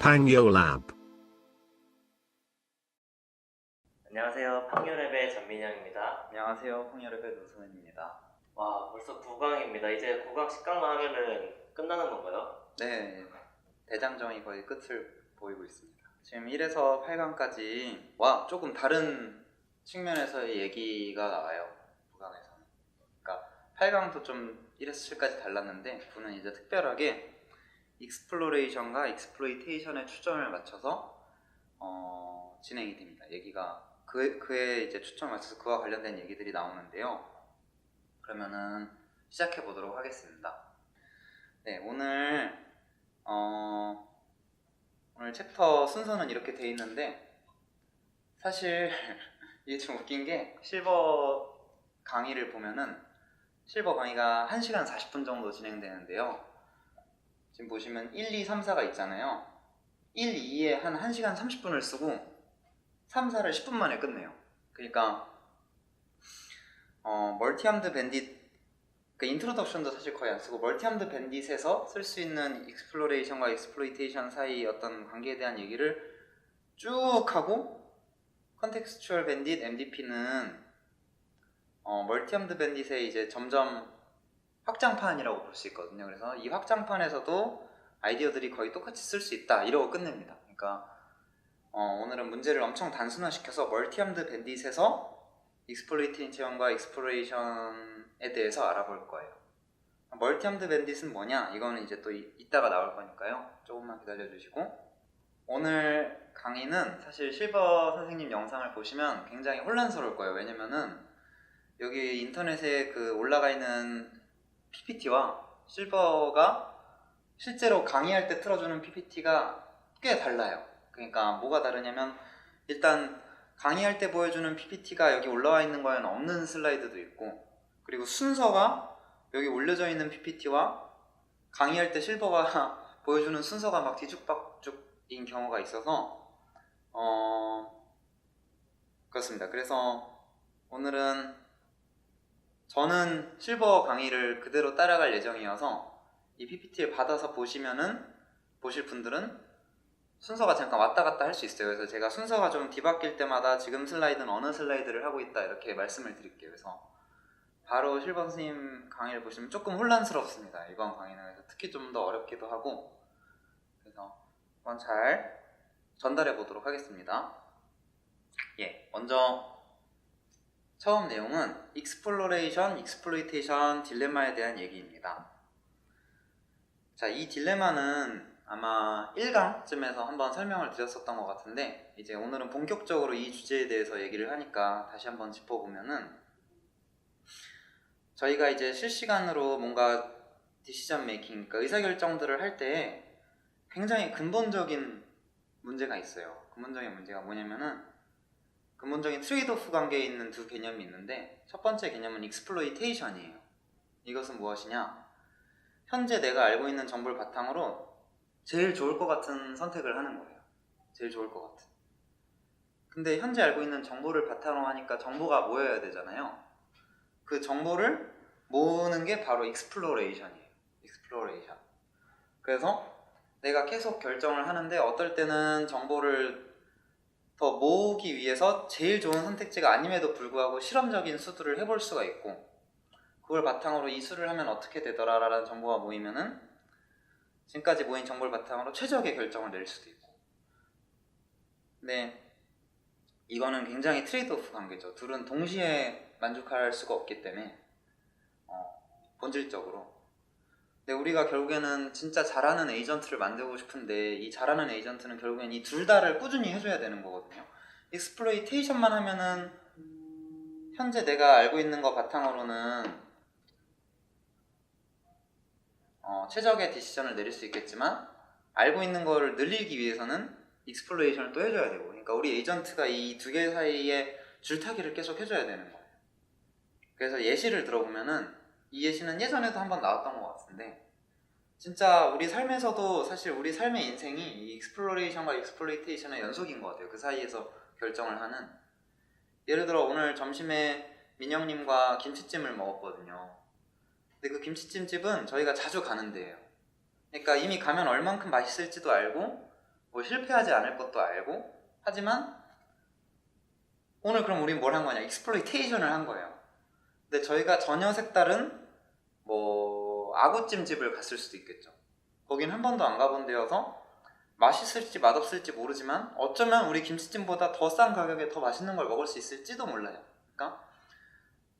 Pangyolab. 안녕하세요. 팡요랩의 전민영입니다. 안녕하세요. 풍요랩의 노승현입니다. 와, 벌써 9강입니다. 이제 9강 10강만 하면은 끝나는 건가요? 네, 대장정이 거의 끝을 보이고 있습니다. 지금 1에서 8강까지와 조금 다른 측면에서의 얘기가 나와요. 9강에서는. 그러니까 8강도 좀 1에서 7까지 달랐는데 9는 이제 특별하게 익스플로레이션과 익스플로이테이션에 초점을 맞춰서 진행이 됩니다. 얘기가 그에 이제 초점을 맞춰서 그와 관련된 얘기들이 나오는데요. 그러면은 시작해 보도록 하겠습니다. 네, 오늘 챕터 순서는 이렇게 돼 있는데 사실 이게 좀 웃긴 게 실버 강의를 보면은 실버 강의가 1시간 40분 정도 진행되는데요. 지금 보시면 1, 2, 3, 4가 있잖아요. 1, 2에 한 1시간 30분을 쓰고 3, 4를 10분 만에 끝내요. 그러니까 멀티암드 밴딧, 그 인트로덕션도 사실 거의 안 쓰고 멀티암드 밴딧에서 쓸 수 있는 익스플로레이션과 익스플로이테이션 사이 어떤 관계에 대한 얘기를 쭉 하고 컨텍스추얼 밴딧 MDP는 멀티암드 밴딧의 이제 점점 확장판이라고 볼 수 있거든요. 그래서 이 확장판에서도 아이디어들이 거의 똑같이 쓸 수 있다 이러고 끝냅니다. 그러니까 오늘은 문제를 엄청 단순화시켜서 멀티암드 밴딧에서 익스플로이테이션과 익스플로레이션에 대해서 알아볼 거예요. 멀티암드 밴딧은 뭐냐? 이거는 이제 또 이따가 나올 거니까요. 조금만 기다려주시고, 오늘 강의는 사실 실버 선생님 영상을 보시면 굉장히 혼란스러울 거예요. 왜냐면은 여기 인터넷에 그 올라가 있는 PPT와 실버가 실제로 강의할 때 틀어주는 PPT가 꽤 달라요. 그러니까 뭐가 다르냐면, 일단 강의할 때 보여주는 PPT가 여기 올라와 있는 거에는 없는 슬라이드도 있고, 그리고 순서가 여기 올려져 있는 PPT와 강의할 때 실버가 보여주는 순서가 막 뒤죽박죽인 경우가 있어서 그렇습니다. 그래서 오늘은 저는 실버 강의를 그대로 따라갈 예정이어서 이 PPT를 받아서 보실 분들은 순서가 잠깐 왔다 갔다 할 수 있어요. 그래서 제가 순서가 좀 뒤바뀔 때마다 지금 슬라이드는 어느 슬라이드를 하고 있다 이렇게 말씀을 드릴게요. 그래서 바로 실버 선생님 강의를 보시면 조금 혼란스럽습니다. 이번 강의는. 그래서 특히 좀 더 어렵기도 하고, 그래서 한번 잘 전달해 보도록 하겠습니다. 예, 먼저 처음 내용은 익스플로레이션, 익스플로이테이션 딜레마에 대한 얘기입니다. 자, 이 딜레마는 아마 1강쯤에서 한번 설명을 드렸었던 것 같은데, 이제 오늘은 본격적으로 이 주제에 대해서 얘기를 하니까 다시 한번 짚어보면은, 저희가 이제 실시간으로 뭔가 디시전 메이킹, 그러니까 의사결정들을 할 때 굉장히 근본적인 문제가 있어요. 근본적인 문제가 뭐냐면은, 근본적인 트레이드오프 관계에 있는 두 개념이 있는데, 첫 번째 개념은 익스플로이테이션이에요. 이것은 무엇이냐? 현재 내가 알고 있는 정보를 바탕으로 제일 좋을 것 같은 선택을 하는 거예요. 제일 좋을 것 같은. 근데 현재 알고 있는 정보를 바탕으로 하니까 정보가 모여야 되잖아요. 그 정보를 모으는 게 바로 익스플로레이션이에요. 익스플로레이션. 그래서 내가 계속 결정을 하는데, 어떨 때는 정보를 더 모으기 위해서 제일 좋은 선택지가 아님에도 불구하고 실험적인 수들을 해볼 수가 있고, 그걸 바탕으로 이 수를 하면 어떻게 되더라 라는 정보가 모이면은 지금까지 모인 정보를 바탕으로 최적의 결정을 내릴 수도 있고. 근데 이거는 굉장히 트레이드오프 관계죠. 둘은 동시에 만족할 수가 없기 때문에 본질적으로. 근데 우리가 결국에는 진짜 잘하는 에이전트를 만들고 싶은데, 이 잘하는 에이전트는 결국엔 이 둘 다를 꾸준히 해줘야 되는 거거든요. 익스플로이테이션만 하면은 현재 내가 알고 있는 거 바탕으로는 최적의 디시전을 내릴 수 있겠지만, 알고 있는 거를 늘리기 위해서는 익스플로레이션을 또 해줘야 되고, 그러니까 우리 에이전트가 이 두 개 사이에 줄타기를 계속 해줘야 되는 거예요. 그래서 예시를 들어보면은, 이 예시는 예전에도 한번 나왔던 것 같은데, 진짜 우리 삶에서도 사실 우리 삶의 인생이 이 익스플로레이션과 익스플로이테이션의 연속인 것 같아요. 그 사이에서 결정을 하는. 예를 들어 오늘 점심에 민영님과 김치찜을 먹었거든요. 근데 그 김치찜집은 저희가 자주 가는 데예요. 그러니까 이미 가면 얼만큼 맛있을지도 알고, 뭐 실패하지 않을 것도 알고, 하지만 오늘 그럼 우린 뭘 한 거냐? 익스플로이테이션을 한 거예요. 근데 저희가 전혀 색다른 뭐 아구찜집을 갔을 수도 있겠죠. 거긴 한 번도 안 가본 데여서 맛있을지 맛없을지 모르지만 어쩌면 우리 김치찜보다 더 싼 가격에 더 맛있는 걸 먹을 수 있을지도 몰라요. 그러니까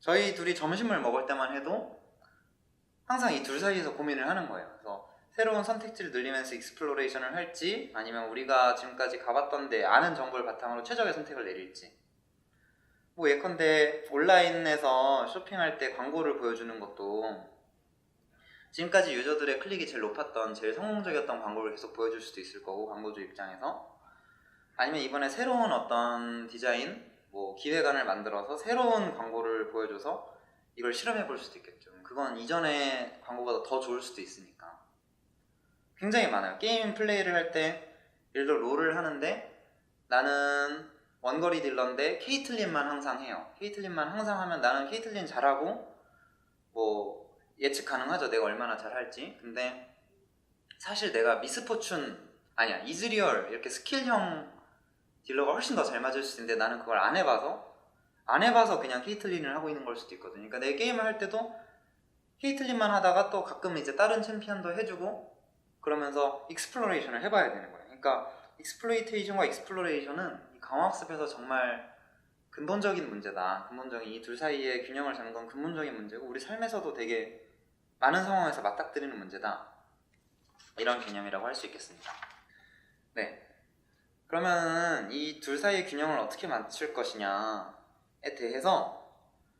저희 둘이 점심을 먹을 때만 해도 항상 이 둘 사이에서 고민을 하는 거예요. 그래서 새로운 선택지를 늘리면서 익스플로레이션을 할지, 아니면 우리가 지금까지 가봤던 데 아는 정보를 바탕으로 최적의 선택을 내릴지. 뭐 예컨대 온라인에서 쇼핑할 때 광고를 보여주는 것도 지금까지 유저들의 클릭이 제일 높았던, 제일 성공적이었던 광고를 계속 보여줄 수도 있을 거고, 광고주 입장에서. 아니면 이번에 새로운 어떤 디자인, 뭐 기획안을 만들어서 새로운 광고를 보여줘서 이걸 실험해 볼 수도 있겠죠. 그건 이전의 광고보다 더 좋을 수도 있으니까. 굉장히 많아요. 게임 플레이를 할 때 예를 들어 롤을 하는데 나는 원거리 딜러인데 케이틀린만 항상 해요. 케이틀린만 항상 하면 나는 케이틀린 잘하고 뭐 예측 가능하죠. 내가 얼마나 잘할지. 근데 사실 내가 미스포춘, 아니야, 이즈리얼 이렇게 스킬형 딜러가 훨씬 더 잘 맞을 수 있는데 나는 그걸 안 해봐서 그냥 케이틀린을 하고 있는 걸 수도 있거든요. 그러니까 내 게임을 할 때도 케이틀린만 하다가 또 가끔 이제 다른 챔피언도 해주고 그러면서 익스플로레이션을 해봐야 되는 거예요. 그러니까 익스플로이테이션과 익스플로레이션은 이 강화학습에서 정말 근본적인 문제다. 근본적인 이 둘 사이의 균형을 잡는 건 근본적인 문제고 우리 삶에서도 되게 많은 상황에서 맞닥뜨리는 문제다. 이런 개념이라고 할 수 있겠습니다. 네. 그러면 이 둘 사이의 균형을 어떻게 맞출 것이냐에 대해서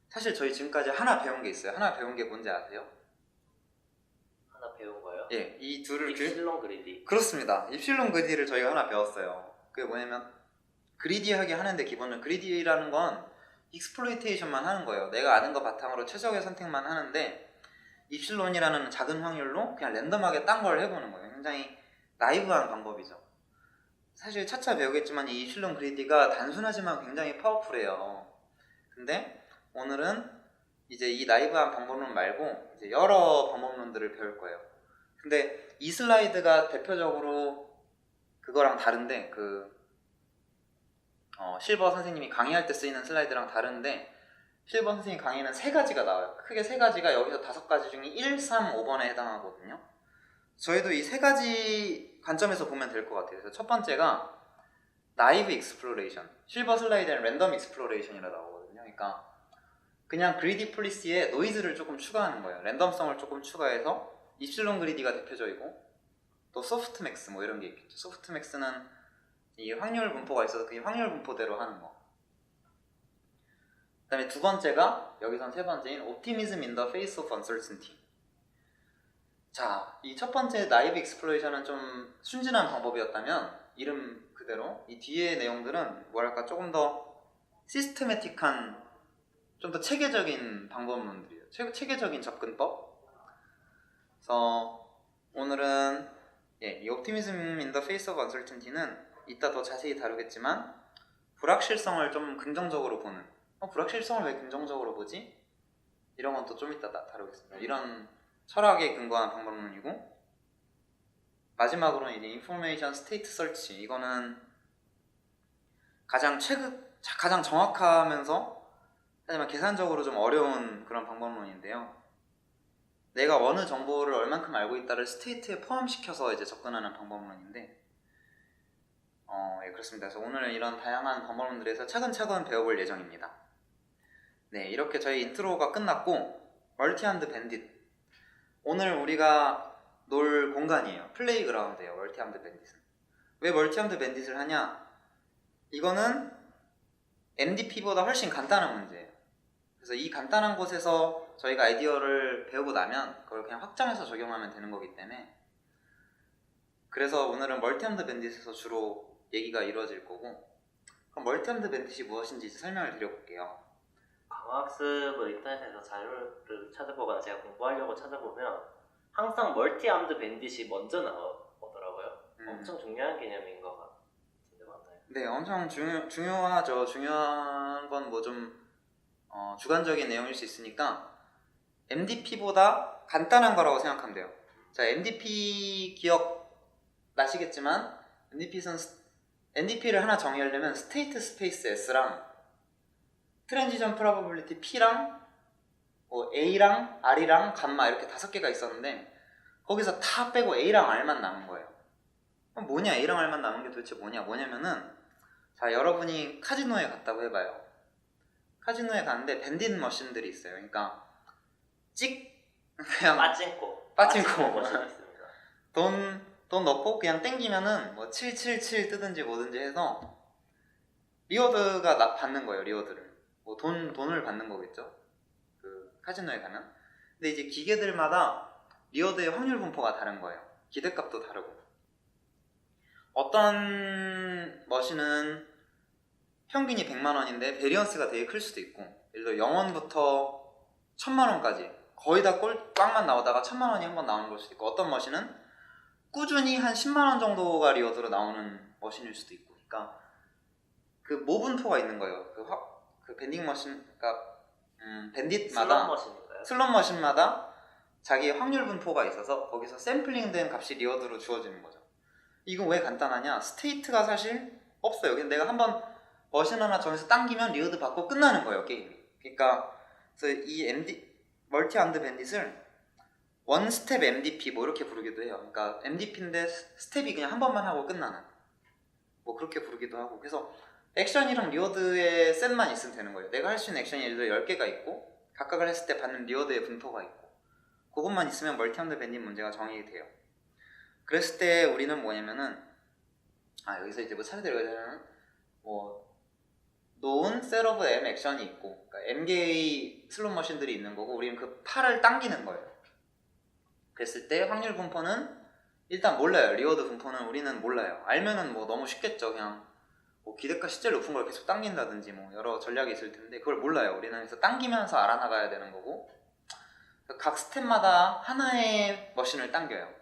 사실 저희 지금까지 하나 배운 게 있어요. 하나 배운 게 뭔지 아세요? 하나 배운 거예요? 예, 이 둘을 입실론 그리디. 그렇습니다. 입실론 그리디를 저희가 하나 배웠어요. 그게 뭐냐면 그리디하게 하는데 기본적으로 그리디라는 건 익스플로이테이션만 하는 거예요. 내가 아는 거 바탕으로 최적의 선택만 하는데 입실론이라는 작은 확률로 그냥 랜덤하게 딴 걸 해보는 거예요. 굉장히 나이브한 방법이죠. 사실 차차 배우겠지만 이 입실론 그리디가 단순하지만 굉장히 파워풀해요. 근데 오늘은 이제 이 나이브한 방법론 말고 이제 여러 방법론들을 배울 거예요. 근데 이 슬라이드가 대표적으로 그거랑 다른데 실버 선생님이 강의할 때 쓰이는 슬라이드랑 다른데 실버 선생님 강의는 세 가지가 나와요. 크게 세 가지가 여기서 5가지 중에 1, 3, 5번에 해당하거든요. 저희도 이 세 가지 관점에서 보면 될 것 같아요. 그래서 첫 번째가 나이브 익스플로레이션, 실버 슬라이드는 랜덤 익스플로레이션이라 나오거든요. 그러니까 그냥 그리디 폴리시에 노이즈를 조금 추가하는 거예요. 랜덤성을 조금 추가해서 입실론 그리디가 대표적이고 또 소프트맥스 뭐 이런 게 있겠죠. 소프트맥스는 이 확률 분포가 있어서 그 확률 분포대로 하는 거. 그 다음에 두 번째가 여기선 세 번째인 Optimism in the face of uncertainty. 자, 이 첫 번째 나이브 익스플로레이션은 좀 순진한 방법이었다면 이름 그대로 이 뒤의 내용들은 뭐랄까 조금 더 시스테매틱한, 좀 더 체계적인 방법론들이에요. 체계적인 접근법. 그래서 오늘은 이 Optimism in the face of uncertainty는 이따 더 자세히 다루겠지만 불확실성을 좀 긍정적으로 보는, 불확실성을 왜 긍정적으로 보지? 이런 건 또 좀 이따 다루겠습니다. 이런 철학에 근거한 방법론이고, 마지막으로는 이제 인포메이션 스테이트 설치. 이거는 가장 정확하면서 하지만 계산적으로 좀 어려운 그런 방법론인데요. 내가 어느 정보를 얼만큼 알고 있다를 스테이트에 포함시켜서 이제 접근하는 방법론인데, 예, 그렇습니다. 그래서 오늘은 이런 다양한 방법론들에서 차근차근 배워볼 예정입니다. 네, 이렇게 저희 인트로가 끝났고, 멀티하드 밴딧. 오늘 우리가 놀 공간이에요. 플레이그라운드예요. 멀티하드 밴딧은. 왜 멀티하드 밴딧을 하냐? 이거는 MDP보다 훨씬 간단한 문제예요. 그래서 이 간단한 곳에서 저희가 아이디어를 배우고 나면 그걸 그냥 확장해서 적용하면 되는 거기 때문에, 그래서 오늘은 멀티하드 밴딧에서 주로 얘기가 이루어질 거고, 그럼 멀티하드 밴딧이 무엇인지 설명을 드려볼게요. 강화학습을 인터넷에서 자료를 찾아보거나 제가 공부하려고 찾아보면 항상 멀티 암드 밴딧이 먼저 나오더라고요. 엄청 중요한 개념인 것 같은데 맞나요? 네, 엄청 중요하죠. 중요한 건 뭐 좀 주관적인 내용일 수 있으니까 MDP보다 간단한 거라고 생각하면 돼요. 자, MDP 기억 나시겠지만 NDP를 하나 정의하려면 스테이트 스페이스 S랑 트랜지션 프로버빌리티 P랑 뭐 A랑 R이랑 감마 이렇게 5개가 있었는데 거기서 다 빼고 A랑 R만 남은 거예요. 그럼 뭐냐, A랑 R만 남은 게 도대체 뭐냐면은, 자, 여러분이 카지노에 갔다고 해봐요. 카지노에 가는데 밴딧 머신들이 있어요. 그러니까 그냥 빠찡코 머신 있습니다. 돈 넣고 그냥 땡기면은 뭐 777 뜨든지 뭐든지 해서 리워드가 받는 거예요. 리워드를 뭐 돈을 받는 거겠죠, 그 카지노에 가면. 근데 이제 기계들마다 리워드의 확률 분포가 다른 거예요. 기대값도 다르고, 어떤 머신은 평균이 100만 원인데 베리언스가 되게 클 수도 있고, 예를 들어 0원부터 1000만 원까지 거의 다 꽝만 나오다가 1000만 원이 한번 나오는 걸 수도 있고, 어떤 머신은 꾸준히 한 10만 원 정도가 리워드로 나오는 머신일 수도 있고, 그러니까 그 모분포가 있는 거예요. 그 밴딩 머신, 그러니까 밴딧마다 슬롯 머신마다 자기 확률 분포가 있어서 거기서 샘플링된 값이 리워드로 주어지는 거죠. 이거 왜 간단하냐? 스테이트가 사실 없어요. 근데 내가 한번 머신 하나 정해서 당기면 리워드 받고 끝나는 거예요, 게임이. 그러니까 그래서 이 멀티 암드 밴딧을 원 스텝 MDP 뭐 이렇게 부르기도 해요. 그러니까 MDP인데 스텝이 그냥 한 번만 하고 끝나는, 뭐 그렇게 부르기도 하고. 그래서 액션이랑 리워드의 셋만 있으면 되는 거예요. 내가 할 수 있는 액션이 예를 들어 10개가 있고 각각을 했을 때 받는 리워드의 분포가 있고, 그것만 있으면 멀티 암드 밴딧 문제가 정의가 돼요. 그랬을 때 우리는 뭐냐면은, 여기서 이제 뭐 차례대로 하자면 뭐 known set of M 액션이 있고, 그러니까 m개의 슬롯 머신들이 있는 거고, 우리는 그 팔을 당기는 거예요. 그랬을 때 확률 분포는 일단 몰라요. 리워드 분포는 우리는 몰라요. 알면은 뭐 너무 쉽겠죠. 그냥 뭐 기대값이 제일 높은 걸 계속 당긴다든지 뭐 여러 전략이 있을 텐데, 그걸 몰라요. 우리는 그래서 당기면서 알아나가야 되는 거고, 각 스텝마다 하나의 머신을 당겨요.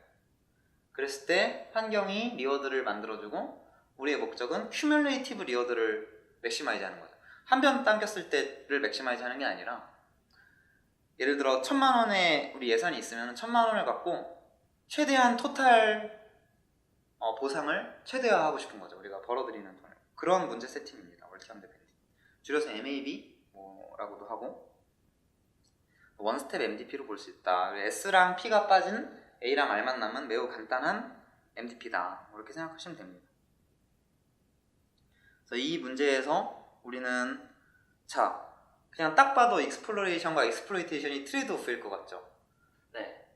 그랬을 때 환경이 리워드를 만들어주고, 우리의 목적은 큐뮬레이티브 리워드를 맥시마이즈 하는 거죠. 한 번 당겼을 때를 맥시마이즈 하는 게 아니라, 예를 들어 1000만 원의 우리 예산이 있으면 1000만 원을 갖고 최대한 토탈 보상을 최대화하고 싶은 거죠. 우리가 벌어들이는 돈을. 그런 문제 세팅입니다. 멀티 암드 밴딧. 줄여서 MAB 라고도 하고, 원 스텝 MDP로 볼 수 있다. S랑 P가 빠진 A랑 R만 남은 매우 간단한 MDP다. 이렇게 생각하시면 됩니다. 그래서 이 문제에서 우리는, 자, 그냥 딱 봐도 익스플로레이션과 익스플로이테이션이 트레이드오프일 것 같죠? 네.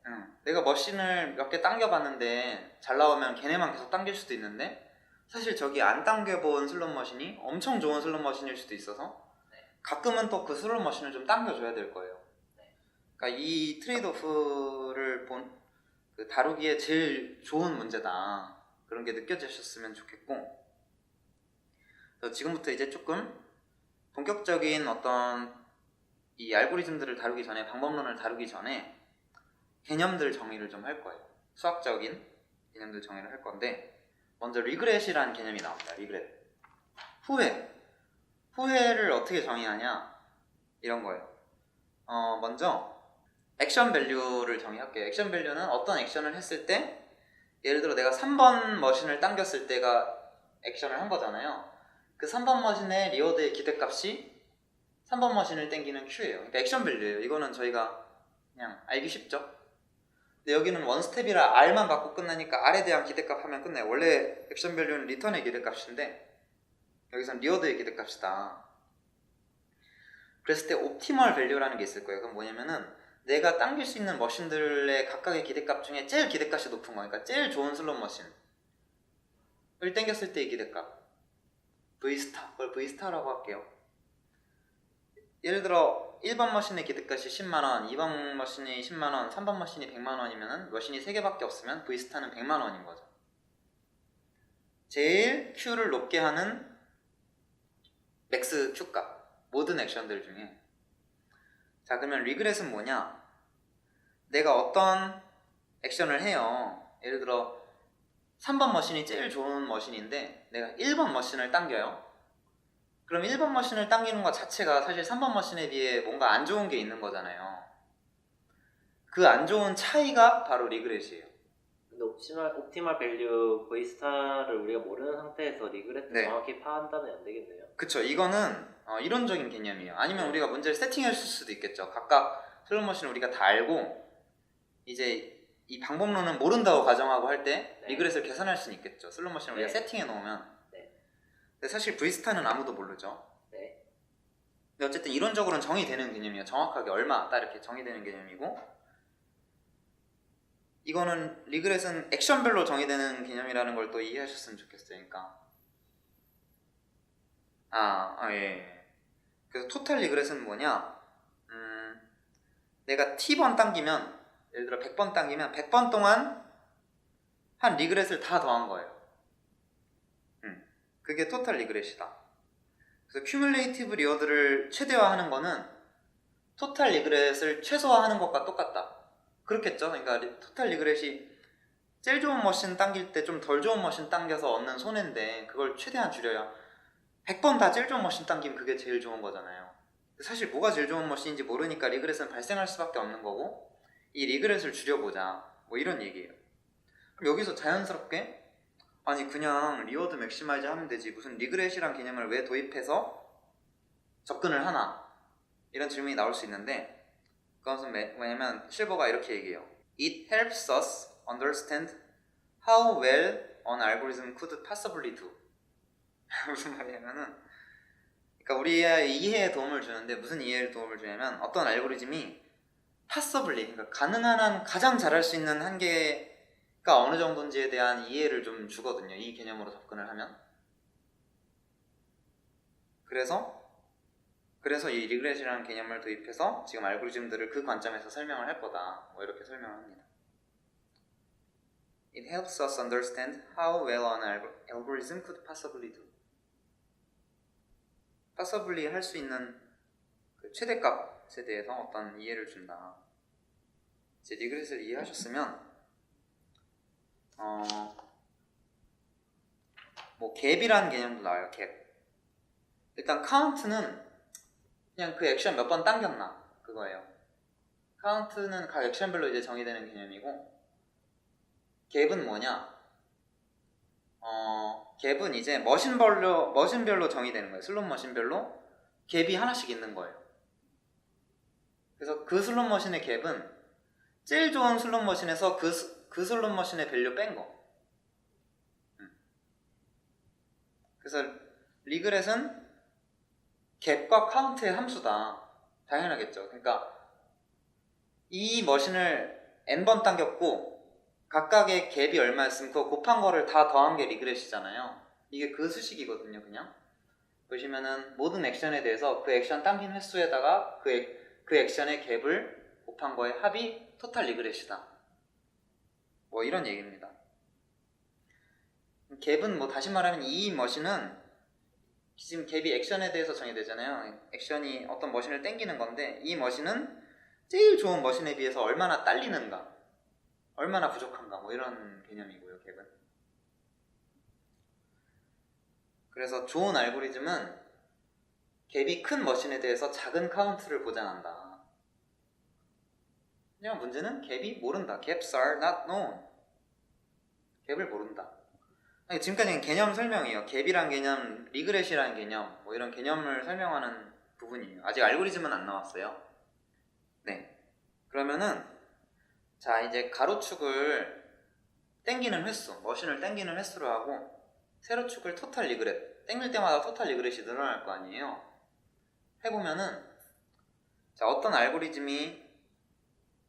내가 머신을 몇 개 당겨봤는데 잘 나오면 걔네만 계속 당길 수도 있는데, 사실 저기 안 당겨본 슬롯 머신이 엄청 좋은 슬롯 머신일 수도 있어서 가끔은 또 그 슬롯 머신을 좀 당겨줘야 될 거예요. 그러니까 이 트레이드오프를 다루기에 제일 좋은 문제다. 그런 게 느껴지셨으면 좋겠고, 그래서 지금부터 이제 조금 본격적인 어떤 이 알고리즘들을 다루기 전에, 방법론을 다루기 전에 개념들 정의를 좀 할 거예요. 수학적인 개념들 정의를 할 건데, 먼저 리그렛이라는 개념이 나옵니다. 리그렛. 후회를 어떻게 정의하냐, 이런 거예요. 먼저 액션 밸류를 정의할게요. 액션 밸류는 어떤 액션을 했을 때, 예를 들어 내가 3번 머신을 당겼을 때가 액션을 한 거잖아요. 그 3번 머신의 리워드의 기대값이 3번 머신을 땡기는 Q예요. 그러니까 액션 밸류예요. 이거는 저희가 그냥 알기 쉽죠? 근데 여기는 원 스텝이라 R만 받고 끝나니까 R에 대한 기대값 하면 끝나요. 원래 액션 밸류는 리턴의 기대값인데 여기서는 리워드의 기대값이다. 그랬을 때 옵티멀 밸류라는 게 있을 거예요. 그건 뭐냐면은, 내가 당길 수 있는 머신들의 각각의 기대값 중에 제일 기대값이 높은 거, 그러니까 제일 좋은 슬롯 머신을 당겼을 때의 기대값, V스타, 그걸 V스타라고 할게요. 예를 들어 1번 머신의 기대값이 10만원, 2번 머신이 10만원, 3번 머신이 100만원이면 머신이 3개밖에 없으면 V스타는 100만원인 거죠. 제일 Q를 높게 하는 맥스 Q값, 모든 액션들 중에. 자, 그러면 리그렛은 뭐냐? 내가 어떤 액션을 해요. 예를 들어 3번 머신이 제일 좋은 머신인데 내가 1번 머신을 당겨요. 그럼 1번 머신을 당기는 것 자체가 사실 3번 머신에 비해 뭔가 안 좋은 게 있는 거잖아요. 그 안 좋은 차이가 바로 리그렛이에요. 근데 옵티멀 밸류 V 스타를 우리가 모르는 상태에서 리그레스 네. 정확히 파악한다면 안 되겠네요. 그쵸. 이거는 이론적인 개념이에요. 아니면 우리가 문제를 세팅했을 수도 있겠죠. 각각 슬롯머신을 우리가 다 알고 이제 이 방법론은 모른다고 가정하고 할 때 네. 리그레스를 계산할 수는 있겠죠. 슬롯머신을 우리가 네. 세팅해 놓으면. 네. 근데 사실 V스타는 아무도 모르죠. 네. 근데 어쨌든 이론적으로는 정의되는 개념이에요. 정확하게 얼마 딱 이렇게 정의되는 개념이고, 이거는 리그렛은 액션별로 정의되는 개념이라는 걸 또 이해하셨으면 좋겠어요. 그러니까 예. 그래서 토탈 리그렛은 뭐냐? 내가 T번 당기면, 예를 들어 100번 당기면 100번 동안 한 리그렛을 다 더한 거예요. 그게 토탈 리그렛이다. 그래서 큐뮬레이티브 리워드를 최대화하는 거는 토탈 리그렛을 최소화하는 것과 똑같다. 그렇겠죠? 그러니까 토탈 리그렛이 제일 좋은 머신 당길 때 좀 덜 좋은 머신 당겨서 얻는 손해인데 그걸 최대한 줄여야 100번 다 제일 좋은 머신 당기면 그게 제일 좋은 거잖아요. 사실 뭐가 제일 좋은 머신인지 모르니까 리그렛은 발생할 수밖에 없는 거고, 이 리그렛을 줄여보자, 뭐 이런 얘기예요. 그럼 여기서 자연스럽게 아니 그냥 리워드 맥시마이즈 하면 되지, 무슨 리그렛이란 개념을 왜 도입해서 접근을 하나, 이런 질문이 나올 수 있는데, 그것은 왜냐면 실버가 이렇게 얘기해요. It helps us understand how well an algorithm could possibly do. 무슨 말이냐면은, 그러니까 우리의 이해에 도움을 주는데, 무슨 이해에 도움을 주냐면 어떤 알고리즘이 possibly, 그러니까 가능한 한 가장 잘할 수 있는 한계가 어느 정도인지에 대한 이해를 좀 주거든요. 이 개념으로 접근을 하면. 그래서 이 리그렛이라는 개념을 도입해서 지금 알고리즘들을 그 관점에서 설명을 할 거다, 뭐 이렇게 설명을 합니다. It helps us understand how well an algorithm could possibly do. possibly 할 수 있는 그 최대값에 대해서 어떤 이해를 준다. 이제 리그렛을 이해하셨으면 뭐 갭이라는 개념도 나와요. 갭. 일단 카운트는 그냥 그 액션 몇 번 당겼나 그거예요. 카운트는 각 액션별로 이제 정의되는 개념이고, 갭은 뭐냐? 갭은 이제 머신별로 정의되는 거예요. 슬롯 머신별로 갭이 하나씩 있는 거예요. 그래서 그 슬롯 머신의 갭은 제일 좋은 슬롯 머신에서 그 슬롯 머신의 밸류 뺀 거. 그래서 리그렛은 갭과 카운트의 함수다. 당연하겠죠. 그러니까 이 머신을 n번 당겼고 각각의 갭이 얼마였으면 그거 곱한 거를 다 더한 게 리그렛이잖아요. 이게 그 수식이거든요. 그냥 보시면은 모든 액션에 대해서 그 액션 당긴 횟수에다가 그 액션의 갭을 곱한 거의 합이 토탈 리그렛이다. 뭐 이런 얘기입니다. 갭은 뭐 다시 말하면 이 머신은 지금 갭이 액션에 대해서 정의되잖아요. 액션이 어떤 머신을 당기는 건데, 이 머신은 제일 좋은 머신에 비해서 얼마나 딸리는가, 얼마나 부족한가, 뭐 이런 개념이고요. 갭은. 그래서 좋은 알고리즘은 갭이 큰 머신에 대해서 작은 카운트를 보장한다. 그냥 문제는 갭이 모른다. Gaps are not known. 갭을 모른다. 지금까지는 개념 설명이에요. 갭이란 개념, 리그렛이라는 개념, 뭐 이런 개념을 설명하는 부분이에요. 아직 알고리즘은 안 나왔어요. 네. 그러면은 자, 이제 가로축을 땡기는 횟수, 머신을 땡기는 횟수로 하고, 세로축을 토탈 리그렛, 땡길 때마다 토탈 리그렛이 늘어날 거 아니에요. 해보면은, 자, 어떤 알고리즘이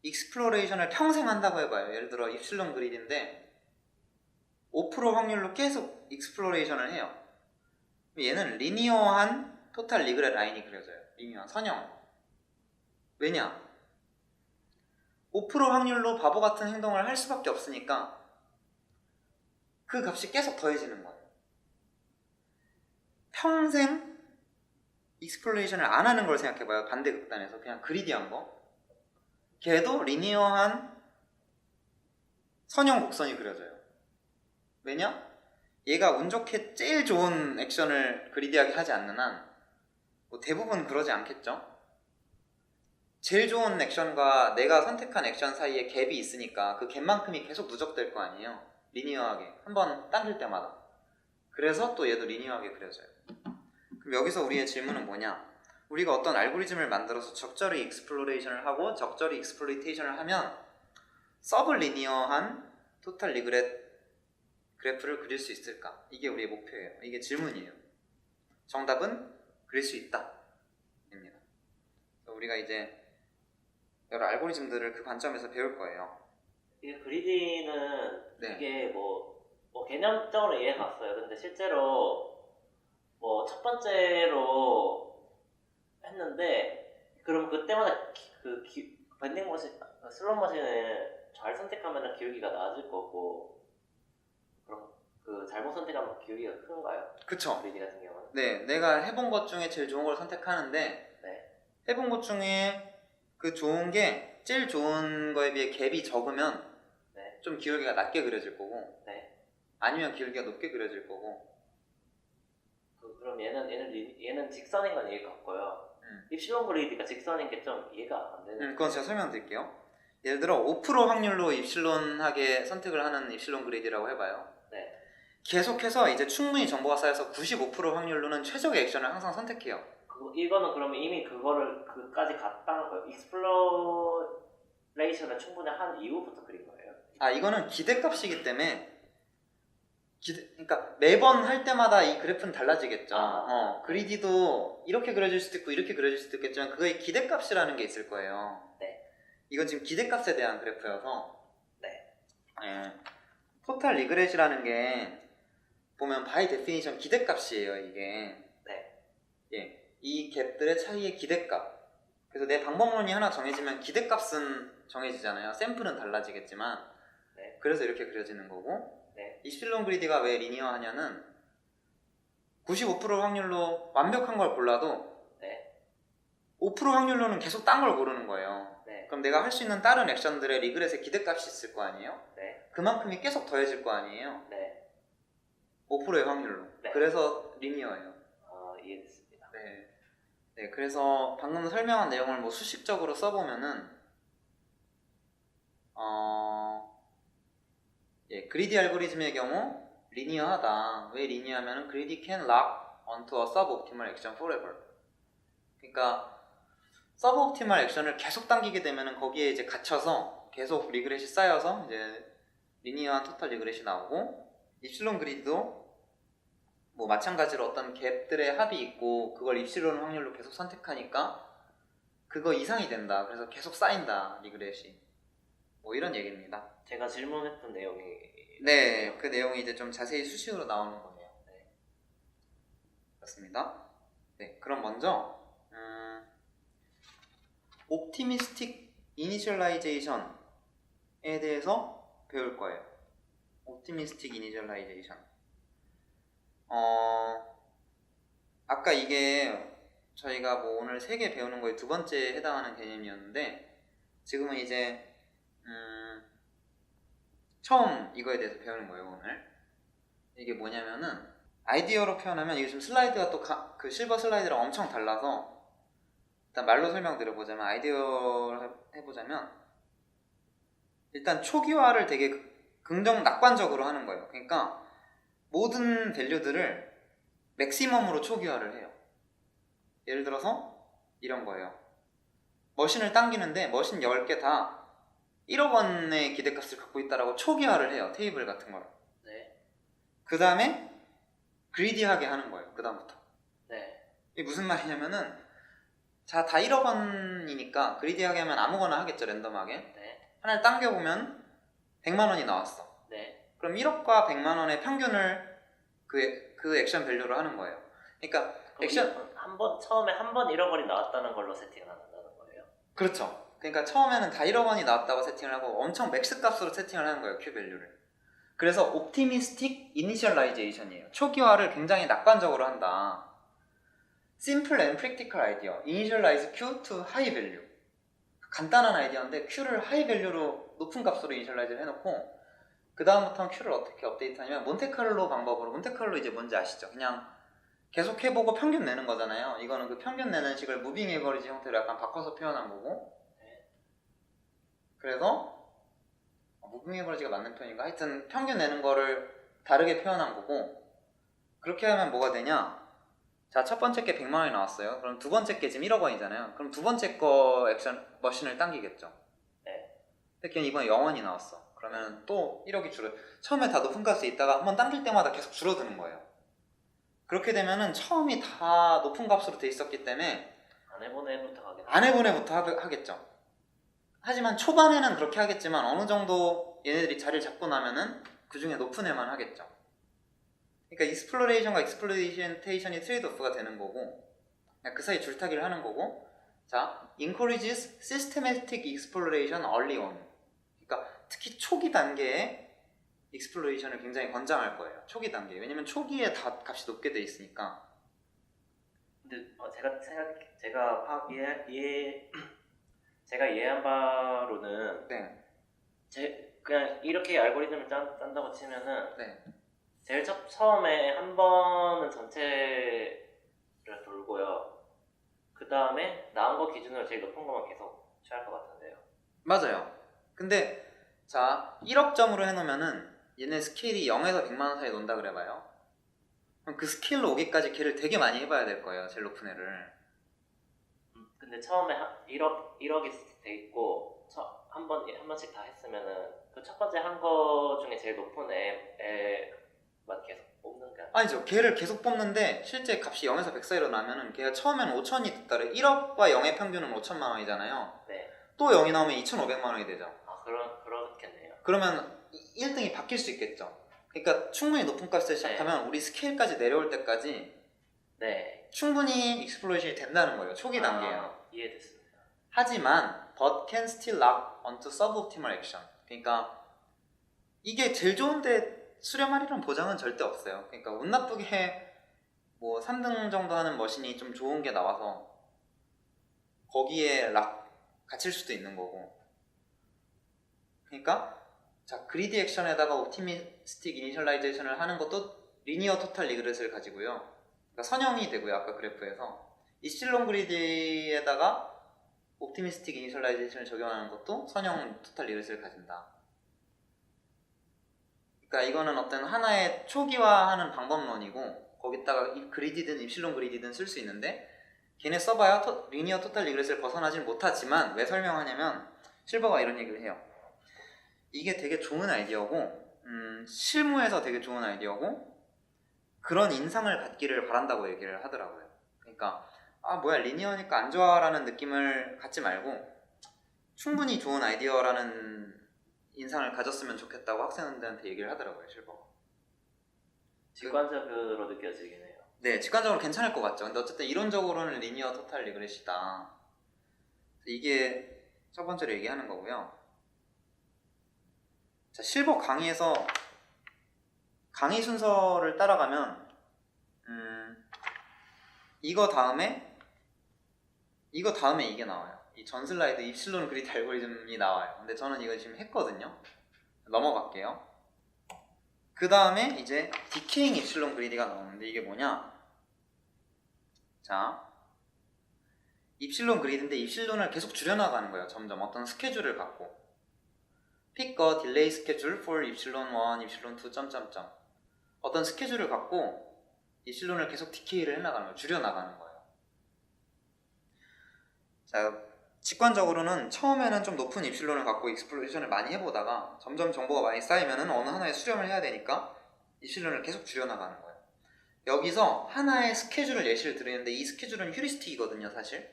익스플로레이션을 평생 한다고 해봐요. 예를 들어 입실론 그리드인데 5% 확률로 계속 익스플로레이션을 해요. 얘는 리니어한 토탈 리그렛 라인이 그려져요. 리니어한 선형. 왜냐? 5% 확률로 바보 같은 행동을 할 수밖에 없으니까 그 값이 계속 더해지는 거예요. 평생 익스플로레이션을 안 하는 걸 생각해봐요. 반대 극단에서 그냥 그리디한 거. 걔도 리니어한 선형 곡선이 그려져요. 왜냐? 얘가 운 좋게 제일 좋은 액션을 그리디하게 하지 않는 한 뭐 대부분 그러지 않겠죠? 제일 좋은 액션과 내가 선택한 액션 사이에 갭이 있으니까 그 갭만큼이 계속 누적될 거 아니에요. 리니어하게 한번 당길 때마다. 그래서 또 얘도 리니어하게 그려져요. 그럼 여기서 우리의 질문은 뭐냐? 우리가 어떤 알고리즘을 만들어서 적절히 익스플로레이션을 하고 적절히 익스플로이테이션을 하면 서브 리니어한 토탈 리그렛 그래프를 그릴 수 있을까? 이게 우리의 목표예요. 이게 질문이에요. 정답은 그릴 수 있다 입니다. 우리가 이제 여러 알고리즘들을 그 관점에서 배울 거예요. 이게 그리디는 네. 이게 뭐 개념적으로 이해가 갔어요. 근데 실제로 뭐 첫 번째로 했는데 그럼 그때마다 밴딩 머신, 슬롯 머신을 잘 선택하면 기울기가 낮을 거고 그럼 그 잘못 선택하면 기울기가 큰가요? 그쵸? 그리디 같은 경우는? 네, 내가 해본 것 중에 제일 좋은 걸 선택하는데 네. 해본 것 중에 그 좋은 게 제일 좋은 거에 비해 갭이 적으면 네. 좀 기울기가 낮게 그려질 거고 네. 아니면 기울기가 높게 그려질 거고. 그럼 얘는 직선인 건 이해가 갔고요. 입실론 그리디가 직선인 게 좀 이해가 안 되는. 그건 제가 설명드릴게요. 예를 들어 5% 확률로 입실론하게 선택을 하는 입실론 그리디라고 해봐요. 네. 계속해서 이제 충분히 정보가 쌓여서 95% 확률로는 최적의 액션을 항상 선택해요. 이거는 그러면 이미 그거를 그까지 갔다는 거예요. 익스플로레이션을 충분히 한 이후부터 그린 거예요. 아, 이거는 기대값이기 때문에 그러니까 매번 할 때마다 이 그래프는 달라지겠죠. 그리디도 이렇게 그려질 수도 있고 이렇게 그려질 수도 있겠지만 그거의 기대값이라는 게 있을 거예요. 네. 이건 지금 기대값에 대한 그래프여서 네. 토탈 리그렛이라는 게 보면 바이 데피니션 기대값이에요. 이게 이 갭들의 차이의 기대값. 그래서 내 방법론이 하나 정해지면 기대값은 정해지잖아요. 샘플은 달라지겠지만 그래서 이렇게 그려지는 거고 입실론 그리디가 왜 리니어하냐는 95% 확률로 완벽한 걸 골라도 5% 확률로는 계속 딴 걸 고르는 거예요. 그럼 내가 할 수 있는 다른 액션들의 리그렛의 기대값이 있을 거 아니에요? 그만큼이 계속 더해질 거 아니에요? 5%의 확률로. 그래서 리니어예요. 이해됐습니다. 네, 그래서 방금 설명한 내용을 뭐 수식적으로 써보면은 그리디 알고리즘의 경우 리니어하다. 왜 리니어하면은 greedy can lock onto a suboptimal action forever. 그러니까 suboptimal 액션을 계속 당기게 되면은 거기에 이제 갇혀서 계속 리그렛이 쌓여서 이제 리니어한 토탈 리그렛이 나오고 입실론 그리드도 뭐 마찬가지로 어떤 갭들의 합이 있고 그걸 입실론 확률로 계속 선택하니까 그거 이상이 된다. 그래서 계속 쌓인다 리그렛이. 뭐 이런 얘기입니다. 제가 질문했던 내용이 네, 그 내용이 이제 좀 자세히 수식으로 나오는 거예요. 그렇습니다. 네, 그럼 먼저 옵티미스틱 이니셜라이제이션에 대해서 배울 거예요. 옵티미스틱 이니셜라이제이션. 아까 이게 저희가 뭐 오늘 3개 배우는 거에 두 번째에 해당하는 개념이었는데 지금은 이제 처음 이거에 대해서 배우는 거예요. 오늘 이게 뭐냐면은 아이디어로 표현하면 이게 지금 슬라이드가 또 그 실버 슬라이드랑 엄청 달라서 일단 말로 설명드려보자면 아이디어를 해보자면 일단 초기화를 되게 긍정 낙관적으로 하는 거예요. 그러니까 모든 밸류들을 맥시멈으로 초기화를 해요. 예를 들어서 이런 거예요. 머신을 당기는데 머신 10개 다 1억 원의 기대값을 갖고 있다라고 초기화를 해요. 테이블 같은 걸. 그 다음에 그리디하게 하는 거예요. 그 다음부터. 이게 무슨 말이냐면은 자, 다 1억 원이니까 그리디하게 하면 아무거나 하겠죠. 랜덤하게. 하나를 당겨보면 100만 원이 나왔어. 그럼 1억과 100만 원의 평균을 그 액션 밸류로 하는 거예요. 그러니까 액션 처음에 한 번 1억 원이 나왔다는 걸로 세팅을 한다는 거예요. 그렇죠. 그러니까 처음에는 다 1억 원이 나왔다고 세팅을 하고 엄청 맥스 값으로 세팅을 하는 거예요. Q 밸류를. 그래서 옵티미스틱 이니셜라이제이션이에요. 초기화를 굉장히 낙관적으로 한다. Simple and practical idea. Initialize Q to high value. 간단한 아이디어인데 Q를 high value로 높은 값으로 이니셜라이즈를 해놓고 그 다음부터는 Q를 어떻게 업데이트하냐면 몬테카를로 방법으로 몬테카를로 이제 뭔지 아시죠? 그냥 계속 해보고 평균 내는 거잖아요. 이거는 그 평균 내는 식을 무빙 에버리지 형태로 약간 바꿔서 표현한 거고, 그래서 무빙 에버리지가 맞는 표현인가? 하여튼 평균 내는 거를 다르게 표현한 거고, 그렇게 하면 뭐가 되냐? 자, 첫 번째 게 100만 원이 나왔어요. 그럼 두 번째 게 지금 1억 원이잖아요. 그럼 두 번째 거 액션 머신을 당기겠죠. 네. 근데 걔는 이번에 0원이 나왔어. 그러면 또 1억이 처음에 다 높은 값에 있다가 한번 당길 때마다 계속 줄어드는 거예요. 그렇게 되면은 처음이 다 높은 값으로 돼 있었기 때문에 안 해본 애부터 하겠죠. 안 해본 애부터 하겠죠. 하지만 초반에는 그렇게 하겠지만 어느 정도 얘네들이 자리를 잡고 나면은 그 중에 높은 애만 하겠죠. 그러니까 익스플로레이션과 익스플로이테이션이 트레이드오프가 되는 거고, 그 사이 줄타기를 하는 거고, 자, encourages systematic exploration early on. 그러니까 특히 초기 단계에 익스플로레이션을 굉장히 권장할 거예요. 초기 단계. 왜냐면 초기에 다 값이 높게 돼 있으니까. 근데 제가 이해한 바로는 네. 그냥 이렇게 알고리즘을 짠다고 치면은 네. 제일 처음에 한 번은 전체를 돌고요. 그 다음에 나온 거 기준으로 제일 높은 것만 계속 취할 것 같은데요. 맞아요. 근데 자, 1억 점으로 해놓으면은 얘네 스케일이 0에서 100만 원 사이에 논다 그래봐요. 그럼 그 스케일로 오기까지 걔를 되게 많이 해봐야 될 거예요. 제일 높은 애를. 근데 처음에 1억이 돼 있고 한 번씩 다 했으면은 그 첫 번째 한 거 중에 제일 높은 애만 계속 뽑는 게 아니죠. 걔를 계속 뽑는데 실제 값이 0에서 100 사이로 나면은 걔가 처음에는 5천이 됐다래. 1억과 0의 평균은 5천만 원이잖아요. 네. 또 0이 나오면 2,500만 원이 되죠. 아, 그렇겠네요. 그러면 1등이 바뀔 수 있겠죠. 그러니까 충분히 높은 값에서 시작하면 우리 스케일까지 내려올 때까지 네. 충분히 익스플로이션이 된다는 거예요. 초기 단계에요. 이해됐습니다. 하지만 but can still lock onto suboptimal action. 그러니까 이게 제일 좋은데 수렴하리라는 보장은 절대 없어요. 그러니까 운 나쁘게 뭐 3등 정도 하는 머신이 좀 좋은 게 나와서 거기에 락 갇힐 수도 있는 거고. 그러니까 자, 그리디 액션에다가 옵티미스틱 이니셜라이제이션을 하는 것도 리니어 토탈 리그렛을 가지고요. 그러니까 선형이 되고요. 아까 그래프에서 이실론 그리디에다가 옵티미스틱 이니셜라이제이션을 적용하는 것도 선형 토탈 리그렛을 가진다. 그러니까 이거는 어떤 하나의 초기화하는 방법론이고 거기다가 그리디든 입실론 그리디든 쓸 수 있는데 걔네 써봐야 리니어 토탈 리그렛을 벗어나질 못하지만 왜 설명하냐면 실버가 이런 얘기를 해요. 이게 되게 좋은 아이디어고 실무에서 되게 좋은 아이디어고 그런 인상을 갖기를 바란다고 얘기를 하더라고요. 그러니까 아 뭐야 리니어니까 안 좋아라는 느낌을 갖지 말고 충분히 좋은 아이디어라는 인상을 가졌으면 좋겠다고 학생들한테 얘기를 하더라고요. 실버가. 직관적으로 느껴지긴 해요. 네, 직관적으로 괜찮을 것 같죠. 근데 어쨌든 이론적으로는 리니어 토탈 리그렛이다. 이게 첫 번째로 얘기하는 거고요. 자, 실버 강의에서 강의 순서를 따라가면 이거 다음에 이게 나와요. 이 전 슬라이드 입실론 그리드 알고리즘이 나와요. 근데 저는 이거 지금 했거든요. 넘어갈게요. 그 다음에 이제 디케잉 입실론 그리디가 나오는데 이게 뭐냐? 자, 입실론 그리드인데 입실론을 계속 줄여나가는 거예요. 점점 어떤 스케줄을 갖고 pick a delay schedule for 입실론 1, 입실론 2, 점점점 어떤 스케줄을 갖고 입실론을 계속 디케이를 해나가는 거예요. 줄여나가는 거예요. 자, 직관적으로는 처음에는 좀 높은 입실론을 갖고 익스플로레이션을 많이 해보다가 점점 정보가 많이 쌓이면은 어느 하나에 수렴을 해야 되니까 입실론을 계속 줄여나가는 거예요. 여기서 하나의 스케줄을 예시를 드리는데 이 스케줄은 휴리스틱이거든요, 사실.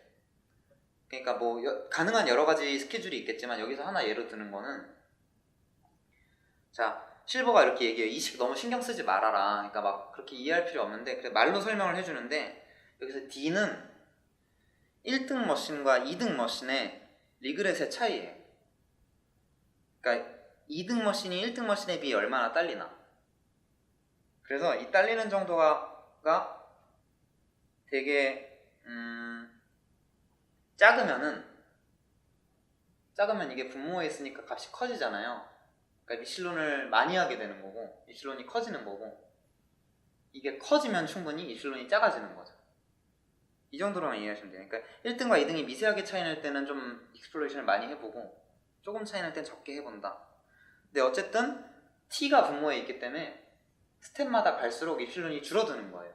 그러니까 뭐 가능한 여러 가지 스케줄이 있겠지만 여기서 하나 예로 드는 거는 자, 실버가 이렇게 얘기해요. 이 식 너무 신경 쓰지 말아라. 그러니까 막 그렇게 이해할 필요 없는데 그래 말로 설명을 해주는데 여기서 D는 1등 머신과 2등 머신의 리그렛의 차이예요. 그러니까 2등 머신이 1등 머신에 비해 얼마나 딸리나. 그래서 이 딸리는 정도가 되게 작으면 이게 분모에 있으니까 값이 커지잖아요. 그러니까 입실론을 많이 하게 되는 거고 입실론이 커지는 거고 이게 커지면 충분히 입실론이 작아지는 거죠. 이 정도로만 이해하시면 돼요. 그러니까 1등과 2등이 미세하게 차이 날 때는 좀 익스플로레이션을 많이 해보고 조금 차이 날 때는 적게 해본다. 근데 어쨌든 t가 분모에 있기 때문에 스텝마다 갈수록 입실론이 줄어드는 거예요.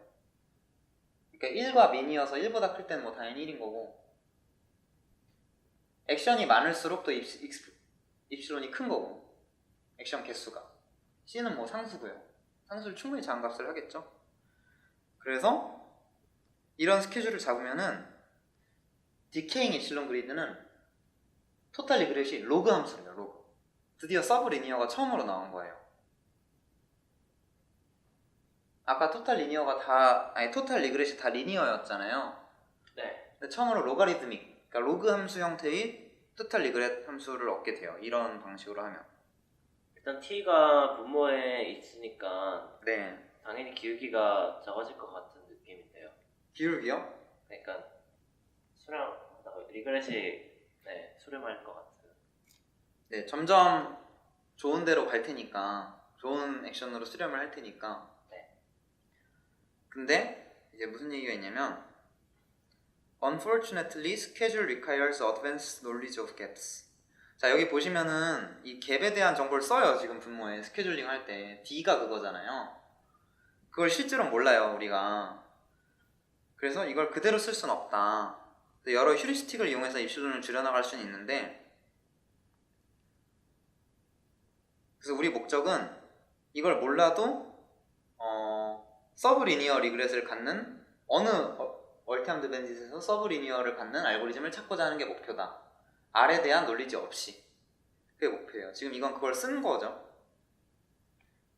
그러니까 1과 민이어서 1보다 클 때는 뭐 당연히 1인 거고, 액션이 많을수록 또 입실론이 큰 거고, 액션 개수가. C는 뭐 상수고요. 상수를 충분히 작은 값을 하겠죠. 그래서 이런 스케줄을 잡으면은 디케잉 입실론 그리드는 토탈 리그레시 로그 함수예요. 로그. 드디어 서브 리니어가 처음으로 나온 거예요. 아까 토탈 리그레시 다 리니어였잖아요. 네. 근데 처음으로 로가리드믹, 그러니까 로그 함수 형태의 토탈 리그레 함수를 얻게 돼요. 이런 방식으로 하면. 일단 t가 분모에 있으니까 네. 당연히 기울기가 적어질 것 같은 느낌인데요. 기울기요? 그러니까 리그렛이 수렴할 것 같아요. 네, 점점 좋은 데로 갈 테니까, 좋은 액션으로 수렴을 할 테니까. 네. 근데 이제 무슨 얘기가 있냐면, Unfortunately, schedule requires advanced knowledge of gaps. 자, 여기 보시면은 이 갭에 대한 정보를 써요. 지금 분모에 스케줄링 할 때 D가 그거잖아요. 그걸 실제로 몰라요, 우리가. 그래서 이걸 그대로 쓸 수는 없다. 여러 휴리스틱을 이용해서 입실론을 줄여나갈 수는 있는데, 그래서 우리 목적은 이걸 몰라도 서브 리니어 리그렛을 갖는 어느 멀티암드 밴딧에서 서브 리니어를 갖는 알고리즘을 찾고자 하는 게 목표다. R에 대한 논리지 없이. 그게 목표예요. 지금 이건 그걸 쓴 거죠.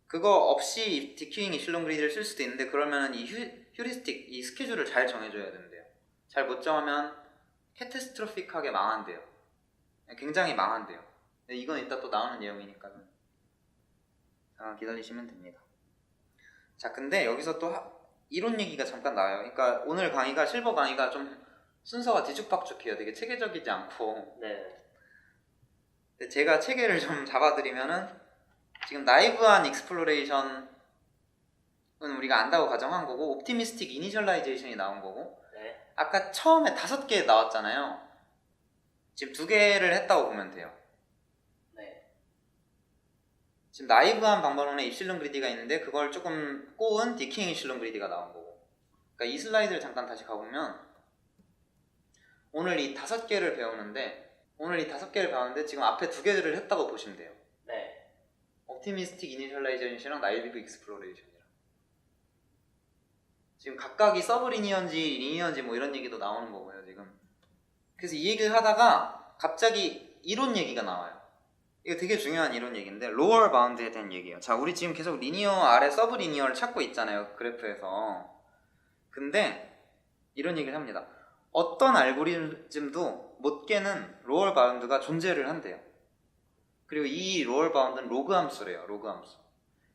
그거 없이 디큐잉 입실론 그리드를 쓸 수도 있는데, 그러면 이 휴리스틱, 이 스케줄을 잘 정해줘야 된대요. 잘 못 정하면 캐타스트로픽하게 망한대요. 굉장히 망한대요. 이건 이따 또 나오는 내용이니까 잠깐 기다리시면 됩니다. 자, 근데 여기서 또 이론 얘기가 잠깐 나와요. 그러니까 오늘 강의가, 실버 강의가 좀 순서가 뒤죽박죽해요. 되게 체계적이지 않고. 네. 근데 제가 체계를 좀 잡아드리면은, 지금 나이브한 익스플로레이션은 우리가 안다고 가정한 거고, 옵티미스틱 이니셜라이제이션이 나온 거고, 네. 아까 처음에 5개 나왔잖아요. 지금 2개를 했다고 보면 돼요. 네. 지금 나이브한 방법론에 입실론 그리디가 있는데, 그걸 조금 꼬은 디킹 입실론 그리디가 나온 거고. 그러니까 이 슬라이드를 잠깐 다시 가보면, 오늘 이 5개를 배우는데 지금 앞에 2개를 했다고 보시면 돼요. 네. 옵티미스틱 이니셜라이제이션이랑 나이브 익스플로레이션이랑. 지금 각각이 서브 리니어인지 리니어인지 뭐 이런 얘기도 나오는 거고요, 지금. 그래서 이 얘기를 하다가 갑자기 이론 얘기가 나와요. 이거 되게 중요한 이론 얘기인데, 로어 바운드에 대한 얘기예요. 자, 우리 지금 계속 리니어 아래 서브 리니어를 찾고 있잖아요, 그래프에서. 근데 이런 얘기를 합니다. 어떤 알고리즘도 못 깨는 로어 바운드가 존재를 한대요. 그리고 이 로어 바운드는 로그 함수래요. 로그 함수.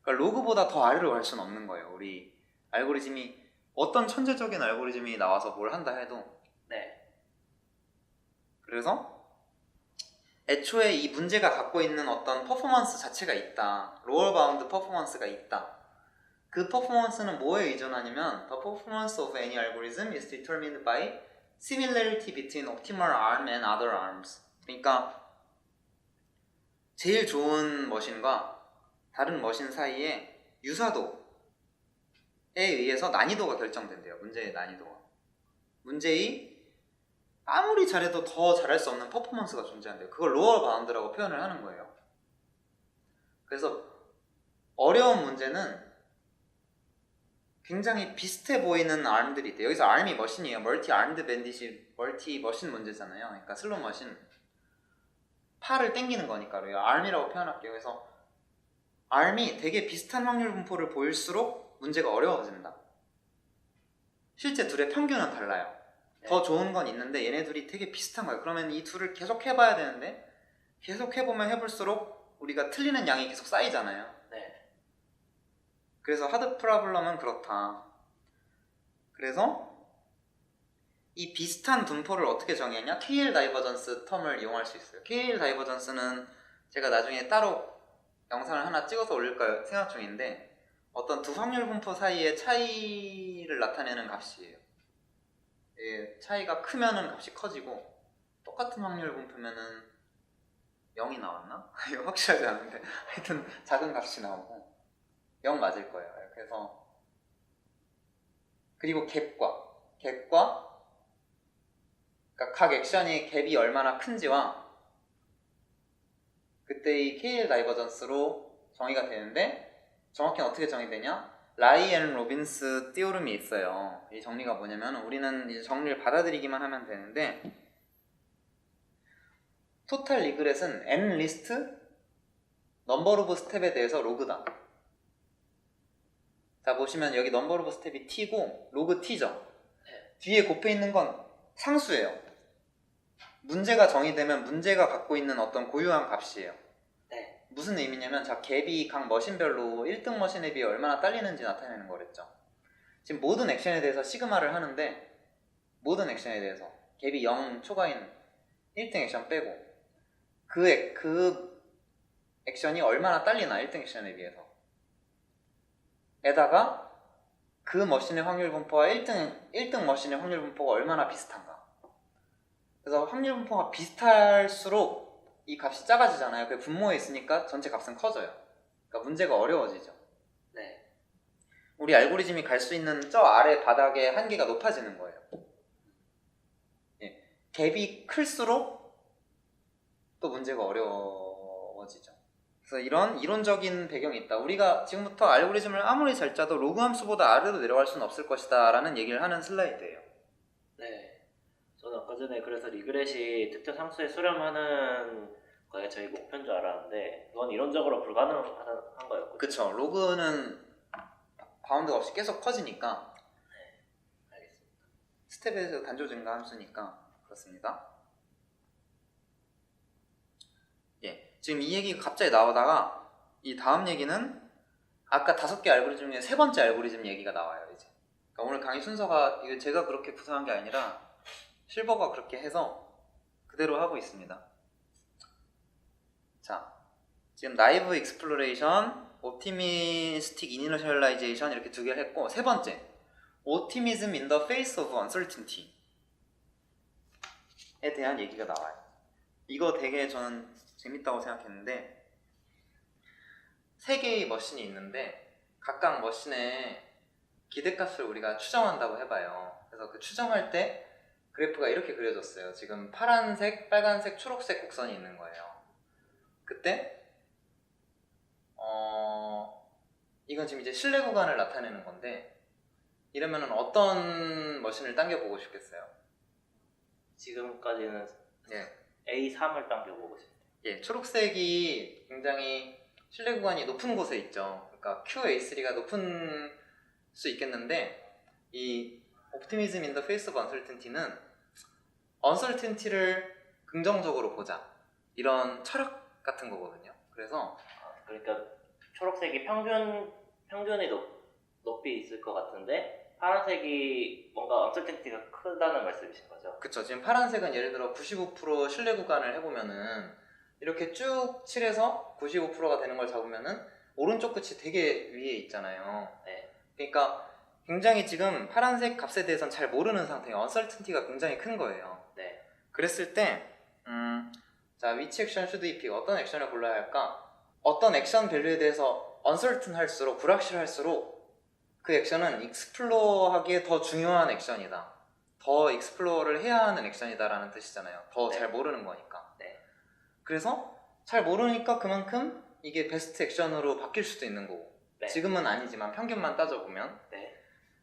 그러니까 로그보다 더 아래로 갈 수는 없는 거예요. 우리 알고리즘이, 어떤 천재적인 알고리즘이 나와서 뭘 한다 해도. 네. 그래서 애초에 이 문제가 갖고 있는 어떤 퍼포먼스 자체가 있다. 로어 바운드 퍼포먼스가 있다. 그 퍼포먼스는 뭐에 의존하냐면, The performance of any algorithm is determined by similarity between optimal arm and other arms. 그러니까 제일 좋은 머신과 다른 머신 사이의 유사도에 의해서 난이도가 결정된대요. 문제의 난이도가. 문제의 아무리 잘해도 더 잘할 수 없는 퍼포먼스가 존재한대요. 그걸 로어 바운드라고 표현을 하는 거예요. 그래서 어려운 문제는 굉장히 비슷해 보이는 arm들이 있대요. 여기서 arm이 머신이에요. 멀티 armed bandit이 멀티 머신 문제잖아요. 그러니까 슬롯 머신, 팔을 당기는 거니까요. arm이라고 표현할게요. 그래서 arm이 되게 비슷한 확률 분포를 보일수록 문제가 어려워진다. 실제 둘의 평균은 달라요. 더 좋은 건 있는데 얘네 둘이 되게 비슷한 거예요. 그러면 이 둘을 계속 해봐야 되는데, 계속 해보면 해볼수록 우리가 틀리는 양이 계속 쌓이잖아요. 네. 그래서 하드 프로블럼은 그렇다. 그래서 이 비슷한 분포를 어떻게 정의했냐? KL 다이버전스 텀을 이용할 수 있어요. KL 다이버전스는 제가 나중에 따로 영상을 하나 찍어서 올릴까 생각 중인데, 어떤 두 확률 분포 사이의 차이를 나타내는 값이에요. 차이가 크면은 값이 커지고 똑같은 확률 분포면은 0이 나왔나? 이거 확실하지 않은데 하여튼 작은 값이 나오고 0 맞을 거예요. 그래서 그리고 갭과 그러니까 각 액션이 갭이 얼마나 큰지와 그때의 KL 다이버전스로 정의가 되는데 정확히는 어떻게 정의되냐? 라이 앤 로빈스 띠오름이 있어요. 이 정리가 뭐냐면 우리는 이제 정리를 받아들이기만 하면 되는데 토탈 리그렛은 n 리스트 넘버 오브 스텝에 대해서 로그다. 자 보시면 여기 넘버 오브 스텝이 t고 로그 t죠. 뒤에 곱해 있는 건 상수예요. 문제가 정의되면 문제가 갖고 있는 어떤 고유한 값이에요. 네. 무슨 의미냐면 자 갭이 각 머신별로 1등 머신에 비해 얼마나 딸리는지 나타내는 거랬죠. 지금 모든 액션에 대해서 시그마를 하는데 모든 액션에 대해서 갭이 0 초과인 1등 액션 빼고 그 액션이 얼마나 딸리나 1등 액션에 비해서 에다가 그 머신의 확률 분포와 1등 머신의 확률 분포가 얼마나 비슷한가. 그래서 확률 분포가 비슷할수록 이 값이 작아지잖아요. 그게 분모에 있으니까 전체 값은 커져요. 그러니까 문제가 어려워지죠. 네. 우리 알고리즘이 갈 수 있는 저 아래 바닥의 한계가 높아지는 거예요. 예. 갭이 클수록 또 문제가 어려워지죠. 그래서 이런 이론적인 배경이 있다. 우리가 지금부터 알고리즘을 아무리 잘 짜도 로그 함수보다 아래로 내려갈 수는 없을 것이다 라는 얘기를 하는 슬라이드예요. 네. 저는 아까 전에 그래서 리그렛이 특정 상수에 수렴하는 거가 저희 목표인 줄 알았는데 그건 이론적으로 불가능한 거였거든요. 그쵸. 로그는 바운드가 없이 계속 커지니까 네. 알겠습니다. 스텝에서 단조 증가 함수니까 그렇습니다. 예, 지금 이 얘기가 갑자기 나오다가 이 다음 얘기는 아까 5개 알고리즘 중에 3번째 알고리즘 얘기가 나와요. 이제 그러니까 오늘 강의 순서가 이거 제가 그렇게 구성한 게 아니라 실버가 그렇게 해서 그대로 하고 있습니다. 자, 지금 나이브 익스플로레이션, 옵티미스틱 이니셜라이제이션 이렇게 2개를 했고 3번째 옵티미즘 인 더 페이스 오브 언설틴티에 대한 얘기가 나와요. 이거 되게 저는 재밌다고 생각했는데 3개의 머신이 있는데 각각 머신의 기대값을 우리가 추정한다고 해봐요. 그래서 그 추정할 때 그래프가 이렇게 그려졌어요. 지금 파란색, 빨간색, 초록색 곡선이 있는 거예요. 그때 이건 지금 이제 신뢰 구간을 나타내는 건데 이러면은 어떤 머신을 당겨보고 싶겠어요? 지금까지는 예. A3을 당겨보고 싶어요. 예, 초록색이 굉장히 신뢰 구간이 높은 곳에 있죠. 그러니까 QA3가 높은 수 있겠는데 이 Optimism in the face of uncertainty는 uncertainty를 긍정적으로 보자 이런 철학 같은 거거든요. 그래서 그러니까 초록색이 평균이 높이 있을 것 같은데 파란색이 뭔가 언설텐티가 크다는 말씀이신 거죠? 그쵸. 지금 파란색은 예를 들어 95% 신뢰 구간을 해보면은 이렇게 쭉 칠해서 95%가 되는 걸 잡으면은 오른쪽 끝이 되게 위에 있잖아요. 네. 그러니까 굉장히 지금 파란색 값에 대해서는 잘 모르는 상태예요. 언설튼티가 굉장히 큰 거예요. 네. 그랬을 때 자, which action should we pick? 어떤 액션을 골라야 할까? 어떤 액션 밸류에 대해서 uncertain 할수록 불확실할수록 그 액션은 익스플로어 하기에 더 중요한 액션이다. 더 익스플로어를 해야 하는 액션이다 라는 뜻이잖아요. 더 잘 모르는 거니까. 네. 그래서 잘 모르니까 그만큼 이게 베스트 액션으로 바뀔 수도 있는 거고 네. 지금은 아니지만 평균만 따져보면 네.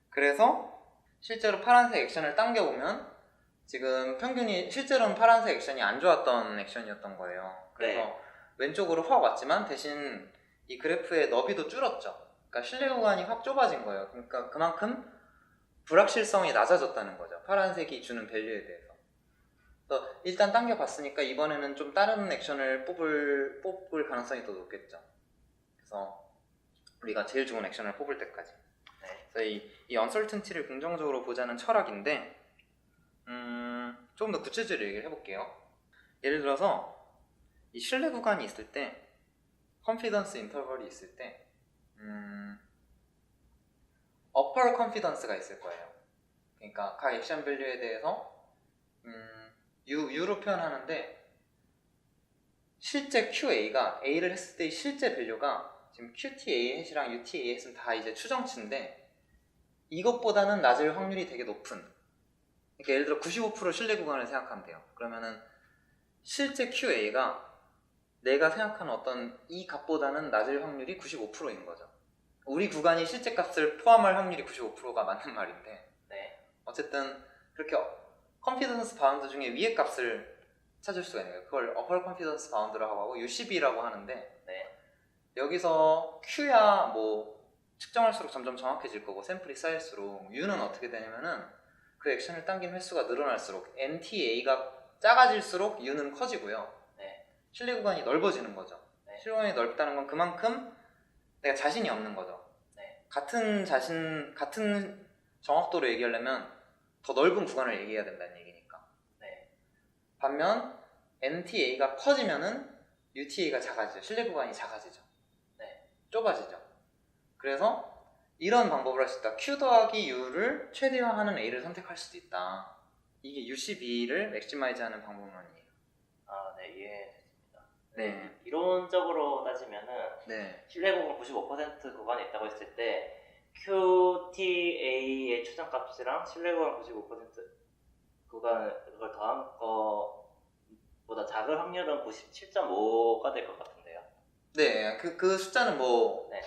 그래서 실제로 파란색 액션을 당겨보면 지금 평균이 실제로는 파란색 액션이 안 좋았던 액션이었던 거예요. 그래서 네. 왼쪽으로 확 왔지만 대신 이 그래프의 너비도 줄었죠. 그러니까 신뢰 구간이 확 좁아진 거예요. 그러니까 그만큼 불확실성이 낮아졌다는 거죠. 파란색이 주는 밸류에 대해서. 그래서 일단 당겨봤으니까 이번에는 좀 다른 액션을 뽑을 가능성이 더 높겠죠. 그래서 우리가 제일 좋은 액션을 뽑을 때까지. 네. 그래서 이 uncertainty를 긍정적으로 보자는 철학인데 조금 더 구체적으로 얘기를 해볼게요. 예를 들어서 이 신뢰 구간이 있을 때 confidence interval이 있을 때 upper confidence가 있을 거예요. 그러니까 각 액션 밸류에 대해서 U로 표현하는데 실제 QA가 A를 했을 때의 실제 밸류가 지금 QTA 햇이랑 UTA 햇은 다 이제 추정치인데 이것보다는 낮을 확률이 되게 높은, 그러니까 예를 들어 95% 신뢰 구간을 생각하면 돼요. 그러면은 실제 QA가 내가 생각하는 어떤 이 값보다는 낮을 확률이 95%인 거죠. 우리 구간이 실제 값을 포함할 확률이 95%가 맞는 말인데 네. 어쨌든 그렇게 컨피던스 바운드 중에 위의 값을 찾을 수가 있는 거예요. 그걸 upper confidence bound라고 하고 UCB라고 하는데 네. 여기서 Q야 뭐 측정할수록 점점 정확해질 거고 샘플이 쌓일수록 U는 어떻게 되냐면은 그 액션을 당긴 횟수가 늘어날수록 NTA가 작아질수록 U는 커지고요. 네. 신뢰 구간이 넓어지는 거죠. 네. 신뢰 구간이 넓다는 건 그만큼 내가 자신이 없는 거죠. 네. 같은 정확도로 얘기하려면 더 넓은 구간을 얘기해야 된다는 얘기니까. 네. 반면 NTA가 커지면은 UTA가 작아지죠. 신뢰 구간이 작아지죠. 네. 좁아지죠. 그래서 이런 방법을 할 수 있다. Q 더하기 U를 최대화하는 A를 선택할 수도 있다. 이게 UCB를 맥시마이즈하는 방법론이에요. 아, 네, 이해했습니다. 네. 이론적으로 따지면은 네. 신뢰 구간 95% 구간에 있다고 했을 때 QTA의 추정값이랑 신뢰 구간 95% 구간 그걸 더한 거보다 작을 확률은 97.5가 될 것 같은데요. 네. 그 숫자는 뭐 네.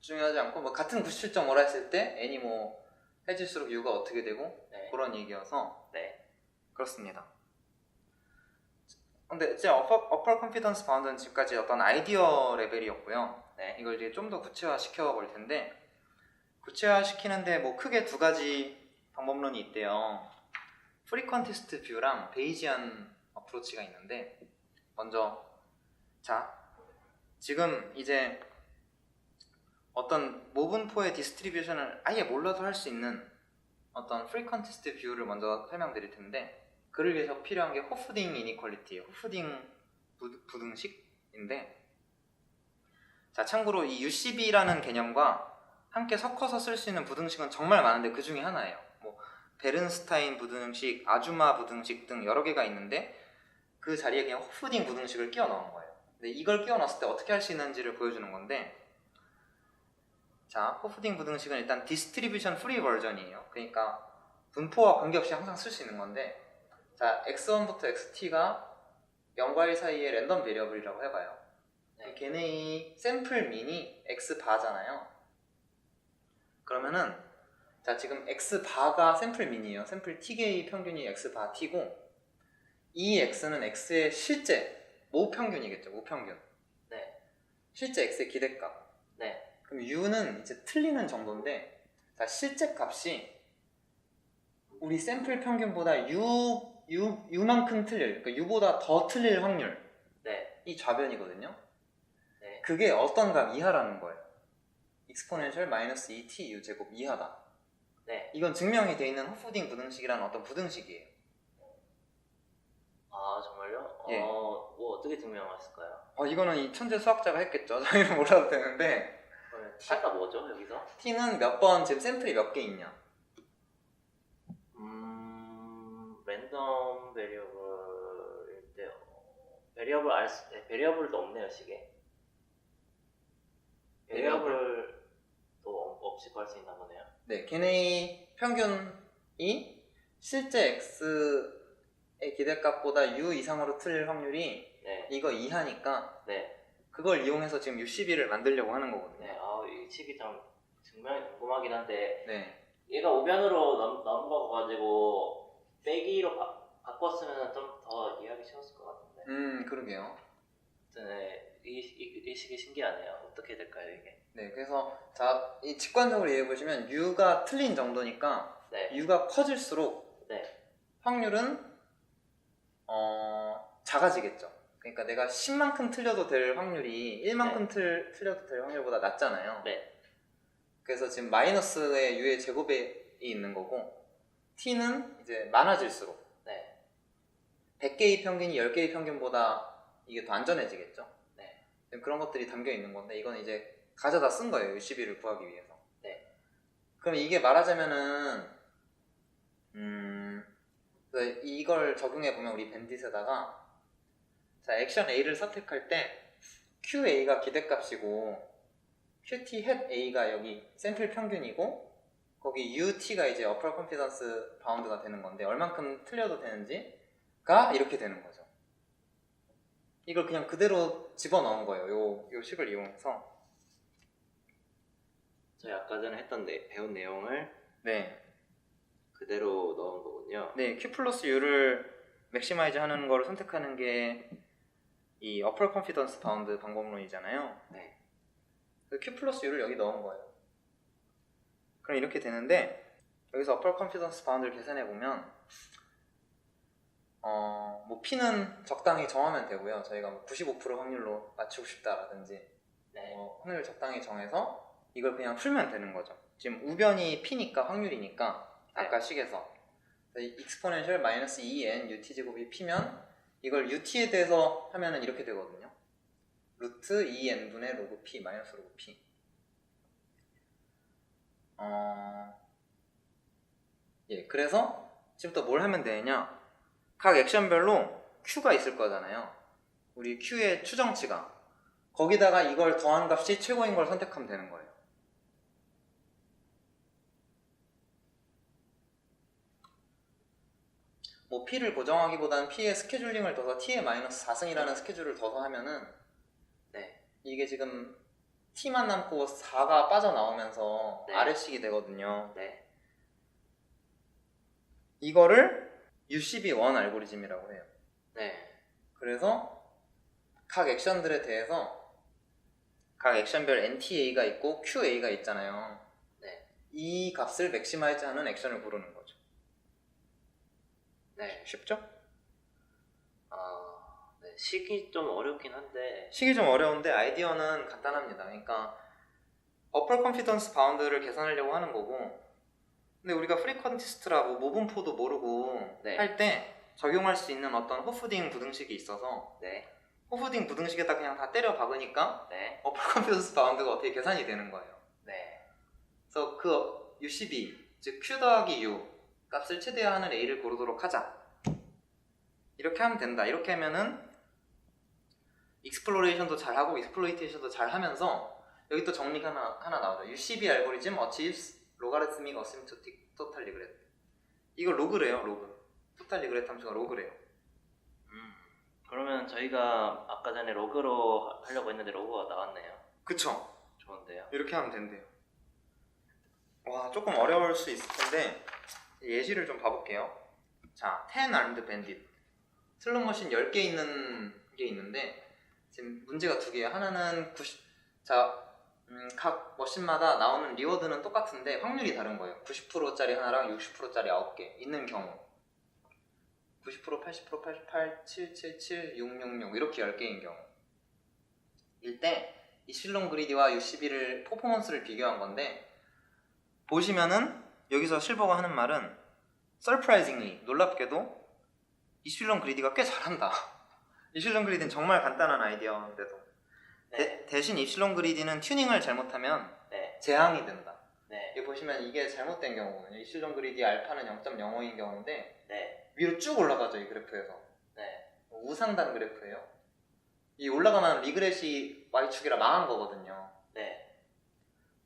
중요하지 않고 뭐 같은 97.5라 했을 때 N이 뭐 해질수록 U가 어떻게 되고 네. 그런 얘기여서 네. 그렇습니다. 근데 이제 upper confidence bound는 지금까지 어떤 아이디어 레벨이었고요. 네. 이걸 이제 좀 더 구체화 시켜 볼 텐데 구체화 시키는데 뭐 크게 두 가지 방법론이 있대요. frequentist view랑 베이지안 어프로치가 있는데 먼저 자 지금 이제 어떤 모분포의 디스트리뷰션을 아예 몰라도 할 수 있는 어떤 frequentist view를 먼저 설명드릴 텐데 그를 위해서 필요한 게 호프딩 이니퀄리티, 호프딩 부등식인데 자 참고로 이 UCB라는 개념과 함께 섞어서 쓸 수 있는 부등식은 정말 많은데 그 중에 하나예요. 뭐 베른스타인 부등식, 아주마 부등식 등 여러 개가 있는데 그 자리에 그냥 호프딩 부등식을 끼워 넣은 거예요. 근데 이걸 끼워 넣었을 때 어떻게 할 수 있는지를 보여주는 건데 자 호프딩 부등식은 일단 디스트리뷰션 프리 버전이에요. 그러니까 분포와 관계없이 항상 쓸 수 있는 건데 자 x1부터 xt가 0과 1 사이의 랜덤 베리어블이라고 해봐요. 네. 걔네의 샘플 민이 x바잖아요. 그러면은 자 지금 x바가 샘플 민이에요. 샘플 t개의 평균이 x바 t고 이 x는 x의 실제 모평균이겠죠. 모평균. 네. 실제 x의 기대값. 네. 그럼 u는 이제 틀리는 정도인데 자 실제 값이 우리 샘플 평균보다 u만큼 틀릴, 그러니까 u보다 더 틀릴 확률 네. 이 좌변이거든요. 네. 그게 어떤 값 이하라는 거예요. exponential 마이너스 2t u 제곱 이하다. 네. 이건 증명이 돼 있는 호프딩 부등식이라는 어떤 부등식이에요. 아, 정말요? 예. 뭐 어떻게 증명했을까요? 이거는 이 천재 수학자가 했겠죠. 저희는 몰라도 되는데 T가 뭐죠, 여기서? t는 몇 번 지금 샘플이 몇 개 있냐. 랜덤 베리어블일 때 베리어블도 없네요, 식에. 베리어블도 없이 구할 수 있나 보네요. 네, 걔네의 평균이 실제 x의 기대값보다 u 이상으로 틀릴 확률이 네. 이거 이하니까 네. 그걸 이용해서 지금 UCB를 만들려고 하는 거거든요. 네. 이 식이 좀 증명이 궁금하긴 한데 네. 얘가 우변으로 넘어가가지고 빼기로 바꿨으면 좀 더 이해하기 쉬웠을 것 같은데. 그러게요. 네, 이 식이 신기하네요. 어떻게 될까요, 이게? 네, 그래서 자, 이 직관적으로 이해해 보시면 u가 틀린 정도니까 네. u가 커질수록 네. 확률은 작아지겠죠. 그러니까 내가 10만큼 틀려도 될 확률이 1만큼 틀려도 될 확률보다 낮잖아요. 네. 그래서 지금 마이너스의 u의 제곱에 있는 거고 t는 이제 많아질수록 네. 100개의 평균이 10개의 평균보다 이게 더 안전해지겠죠. 네. 그런 것들이 담겨 있는 건데 이건 이제 가져다 쓴 거예요. UCB를 구하기 위해서. 네. 그럼 이게 말하자면은 이걸 적용해 보면 우리 밴딧에다가 자 액션 A를 선택할 때 QA가 기대값이고 QT hat A가 여기 샘플 평균이고 거기 UT가 이제 어퍼 컨피던스 바운드가 되는 건데 얼만큼 틀려도 되는지가 이렇게 되는 거죠. 이걸 그냥 그대로 집어넣은 거예요. 요 식을 이용해서. 저희 아까 전에 배운 내용을 네. 그대로 넣은 거군요. 네, Q 플러스 U를 맥시마이즈 하는 걸 선택하는 게 이 어퍼 컨피던스 바운드 방법론이잖아요. 네. 그래서 Q 플러스 U를 여기 넣은 거예요. 그럼 이렇게 되는데 여기서 어퍼 컨피던스 바운드를 계산해 보면 뭐 P는 적당히 정하면 되고요. 저희가 뭐 95% 확률로 맞추고 싶다라든지 네. 확률을 적당히 정해서 이걸 그냥 풀면 되는 거죠. 지금 우변이 P니까 확률이니까 아까 식에서 exponential 마이너스 2n ut 제곱이 P면 이걸 ut에 대해서 하면은 이렇게 되거든요. 루트 2n분의 로그 P 마이너스 로그 P. 예, 그래서 지금부터 뭘 하면 되냐? 각 액션별로 Q가 있을 거잖아요. 우리 Q의 추정치가. 거기다가 이걸 더한 값이 최고인 걸 선택하면 되는 거예요. 뭐 P를 고정하기보다는 P의 스케줄링을 더서 T의 마이너스 4승이라는 스케줄을 더서 하면은 네. 이게 지금 T만 남고 4가 빠져나오면서 네. 아래식이 되거든요. 네. 이거를 UCB1 알고리즘이라고 해요. 네. 그래서 각 액션들에 대해서 각 액션별 NTA가 있고 QA가 있잖아요. 네. 이 값을 맥시마이즈 하는 액션을 고르는 거죠. 네. 쉽죠? 네. 식이 좀 어렵긴 한데 식이 좀 어려운데 아이디어는 간단합니다. 그러니까 어퍼 컨피던스 바운드를 계산하려고 하는 거고 근데 우리가 프리퀀티스트라고 모분포도 모르고 네. 할 때 적용할 수 있는 어떤 호프딩 부등식이 있어서 네. 호프딩 부등식에다 그냥 다 때려 박으니까 네. 어퍼 컨피던스 바운드가 어떻게 계산이 되는 거예요. 네. 그래서 그 UCB 즉 Q 더하기 U 값을 최대화하는 A를 고르도록 하자. 이렇게 하면 된다. 이렇게 하면은 익스플로레이션도 잘하고 익스플로이테이션도 잘하면서 여기 또 정리가 하나 나오죠. UCB 알고리즘 achieves logarithmic asymptotic total regret. 이거 로그래요. 로그. total regret 함수가 로그래요. 그러면 저희가 아까 전에 로그로 하려고 했는데 로그가 나왔네요. 그쵸? 좋은데요. 이렇게 하면 된대요. 와, 조금 어려울 수 있을 텐데 예시를 좀 봐볼게요. 자, 10 armed bandit 슬롯머신 10개 있는 게 있는데 지금 문제가 두 개예요. 하나는 각 머신마다 나오는 리워드는 똑같은데 확률이 다른 거예요. 90%짜리 하나랑 60%짜리 9개 있는 경우 90%, 80%, 88, 777, 666 이렇게 10개인 경우 일 때 이 실론 그리디와 UCB를 퍼포먼스를 비교한 건데 보시면은 여기서 실버가 하는 말은 surprisingly 놀랍게도 이 실론 그리디가 꽤 잘한다. 이 실론 그리디는 정말 간단한 아이디어인데도 네. 대신 입실론 그리디는 튜닝을 잘못하면 네. 재앙이 된다. 네. 여기 보시면 이게 잘못된 경우거든요. 입실론 그리디 알파는 0.05인 경우인데 네. 위로 쭉 올라가죠. 이 그래프에서. 네. 우상단 그래프예요. 이 올라가면 리그렛이 Y축이라 망한 거거든요. 네.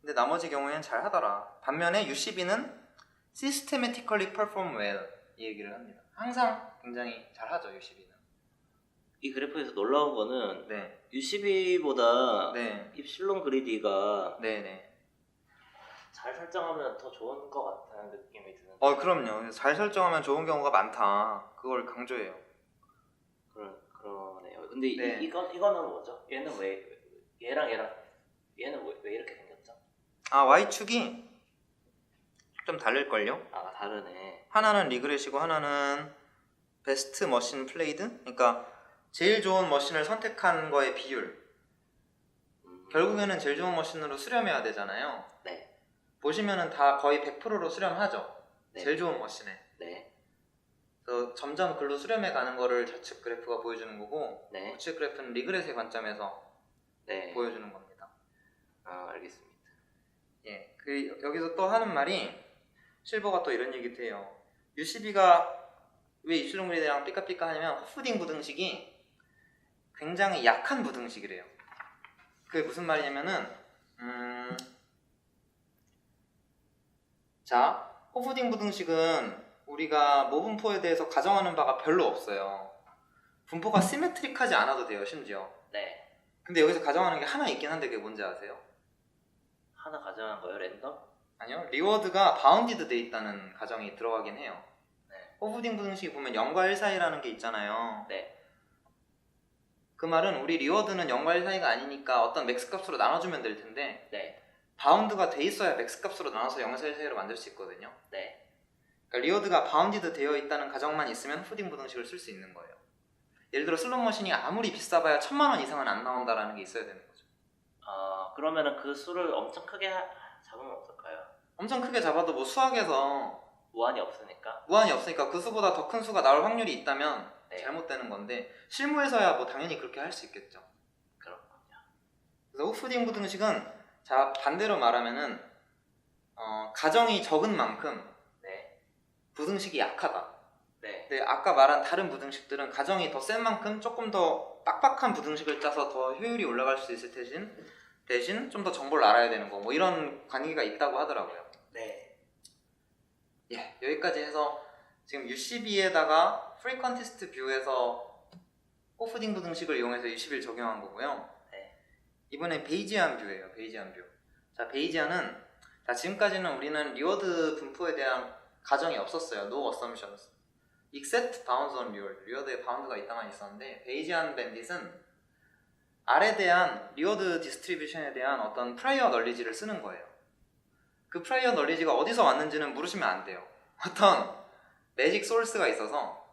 근데 나머지 경우에는 잘 하더라. 반면에 UCB는 systematically perform well 이 얘기를 합니다. 항상 굉장히 잘 하죠. UCB는. 이 그래프에서 놀라운 거는 네. UCB보다 네. 입실론 그리디가 네네. 잘 설정하면 더 좋은 것 같다는 느낌이 드는데. 그럼요. 잘 설정하면 좋은 경우가 많다. 그걸 강조해요. 그러네요. 근데 네. 이거는 뭐죠? 얘는 얘는 왜 이렇게 생겼죠? Y축이 좀 다를걸요? 다르네. 하나는 리그렛이고 하나는 베스트 머신 플레이드? 그러니까 제일 좋은 머신을 선택한 거의 비율. 결국에는 제일 좋은 머신으로 수렴해야 되잖아요. 네. 보시면은 다 거의 100%로 수렴하죠. 네. 제일 좋은 머신에. 네. 그래서 점점 글로 수렴해 가는 거를 좌측 그래프가 보여주는 거고 네. 우측 그래프는 리그렛의 관점에서 네. 보여주는 겁니다. 알겠습니다. 예, 여기서 또 하는 말이 실버가 또 이런 얘기도 해요. UCB가 왜 입술동물이랑 삐까삐까 하냐면 호프딩 부등식이 굉장히 약한 부등식이래요. 그게 무슨 말이냐면은 자, 호프딩 부등식은 우리가 모분포에 대해서 가정하는 바가 별로 없어요. 분포가 시메트릭하지 않아도 돼요, 심지어. 네. 근데 여기서 가정하는 게 하나 있긴 한데 그게 뭔지 아세요? 하나 가정한 거예요? 랜덤? 아니요. 리워드가 바운디드 돼 있다는 가정이 들어가긴 해요. 네. 호프딩 부등식이 보면 0과 1 사이라는 게 있잖아요. 네. 그 말은 우리 리워드는 0과 1 사이가 아니니까 어떤 맥스 값으로 나눠주면 될 텐데 네. 바운드가 돼 있어야 맥스 값으로 나눠서 0에서 1 사이로 만들 수 있거든요. 네. 그러니까 리워드가 바운디드 되어 있다는 가정만 있으면 호프딩 부등식을 쓸 수 있는 거예요. 예를 들어 슬롯머신이 아무리 비싸봐야 1000만 원 이상은 안 나온다라는 게 있어야 되는 거죠. 그러면은 그 수를 엄청 크게 잡으면 어떨까요? 엄청 크게 잡아도 뭐 수학에서 무한이 없으니까. 무한이 없으니까 그 수보다 더 큰 수가 나올 확률이 있다면 네. 잘못되는 건데 실무에서야 뭐 당연히 그렇게 할 수 있겠죠. 그렇군요. 그래서 호프딩 부등식은 자 반대로 말하면은 가정이 적은 만큼 네. 부등식이 약하다. 네. 근데 아까 말한 다른 부등식들은 가정이 더 센 만큼 조금 더 빡빡한 부등식을 짜서 더 효율이 올라갈 수 있을 대신 좀 더 정보를 알아야 되는 거 뭐 이런 관계가 있다고 하더라고요. 네. 예, 여기까지 해서 지금 UCB에다가 프리컨티스트 뷰에서 호프딩 부등식을 이용해서 UCB를 적용한 거고요. 네. 이번엔 베이지안 뷰예요. 베이지안 뷰. 자, 베이지안은 자, 지금까지는 우리는 리워드 분포에 대한 가정이 없었어요. No assumptions. except bounds on reward. 리워드에 바운드가 있다만 있었는데 베이지안 밴딧은 R에 대한 리워드 디스트리뷰션에 대한 어떤 프라이어 널리지를 쓰는 거예요. 그 프라이어 널리지가 어디서 왔는지는 물으시면 안 돼요. 어떤 매직 소스가 있어서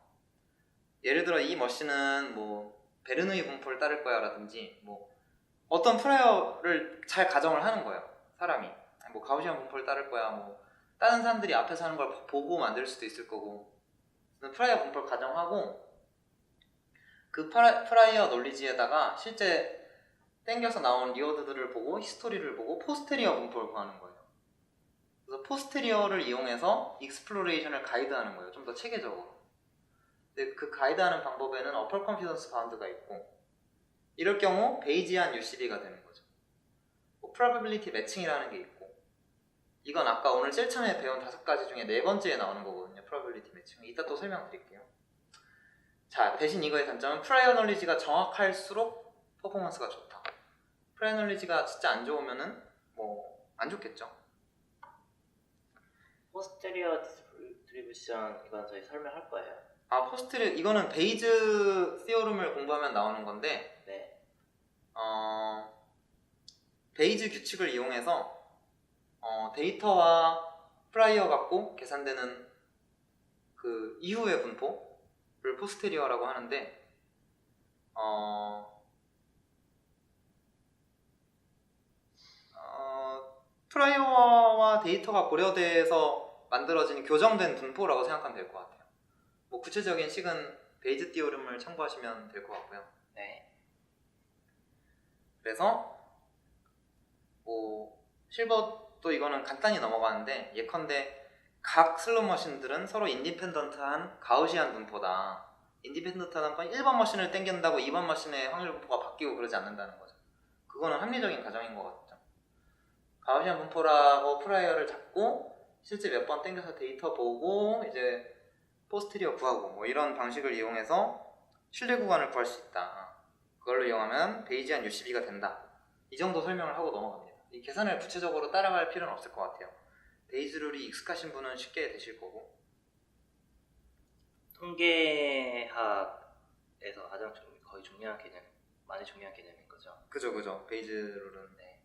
예를 들어 이 머신은 뭐 베르누이 분포를 따를 거야 라든지 뭐 어떤 프라이어를 잘 가정을 하는 거예요. 사람이 뭐 가우시안 분포를 따를 거야 뭐 다른 사람들이 앞에서 하는 걸 보고 만들 수도 있을 거고 프라이어 분포를 가정하고 그 프라이어 널리지에다가 실제 땡겨서 나온 리워드들을 보고 히스토리를 보고 포스테리어 분포를 구하는 거예요. 그래서 포스테리어를 이용해서 익스플로레이션을 가이드하는 거예요. 좀 더 체계적으로. 근데 그 가이드하는 방법에는 어퍼 컨피던스 바운드가 있고 이럴 경우 베이지안 UCB가 되는 거죠. 뭐 probability 매칭이라는 게 있고 이건 아까 오늘 제일 처음에 배운 5가지 중에 4번째에 나오는 거거든요. probability 매칭. 이따 또 설명드릴게요. 자, 대신 이거의 단점은 프라이어 널리지가 정확할수록 퍼포먼스가 좋다. 프라이어 널리지가 진짜 안 좋으면은 뭐 안 좋겠죠. 포스테리어 디스트리뷰션 이건 저희 설명할 거예요. 포스테리어 이거는 베이즈 시어럼을 공부하면 나오는 건데 네. 베이즈 규칙을 이용해서 데이터와 프라이어 갖고 계산되는 그 이후의 분포를 포스테리어라고 하는데 프라이어와 데이터가 고려돼서 만들어진 교정된 분포라고 생각하면 될 것 같아요. 뭐 구체적인 식은 베이즈 띠오름을 참고하시면 될 것 같고요. 네. 그래서 뭐 실버도 이거는 간단히 넘어가는데 예컨대 각 슬롯 머신들은 서로 인디펜던트한 가우시안 분포다. 인디펜던트한 건 1번 머신을 땡긴다고 2번 머신의 확률 분포가 바뀌고 그러지 않는다는 거죠. 그거는 합리적인 가정인 것 같죠. 가우시안 분포라고 프라이어를 잡고 실제 몇 번 땡겨서 데이터 보고 이제 포스테리어 구하고 뭐 이런 방식을 이용해서 신뢰 구간을 구할 수 있다. 그걸로 이용하면 베이지안 UCB가 된다. 이 정도 설명을 하고 넘어갑니다. 이 계산을 구체적으로 따라갈 필요는 없을 것 같아요. 베이즈 룰이 익숙하신 분은 쉽게 되실 거고. 통계학에서 가장 거의 중요한 개념, 많이 중요한 개념인 거죠. 그죠. 베이즈 룰은. 네.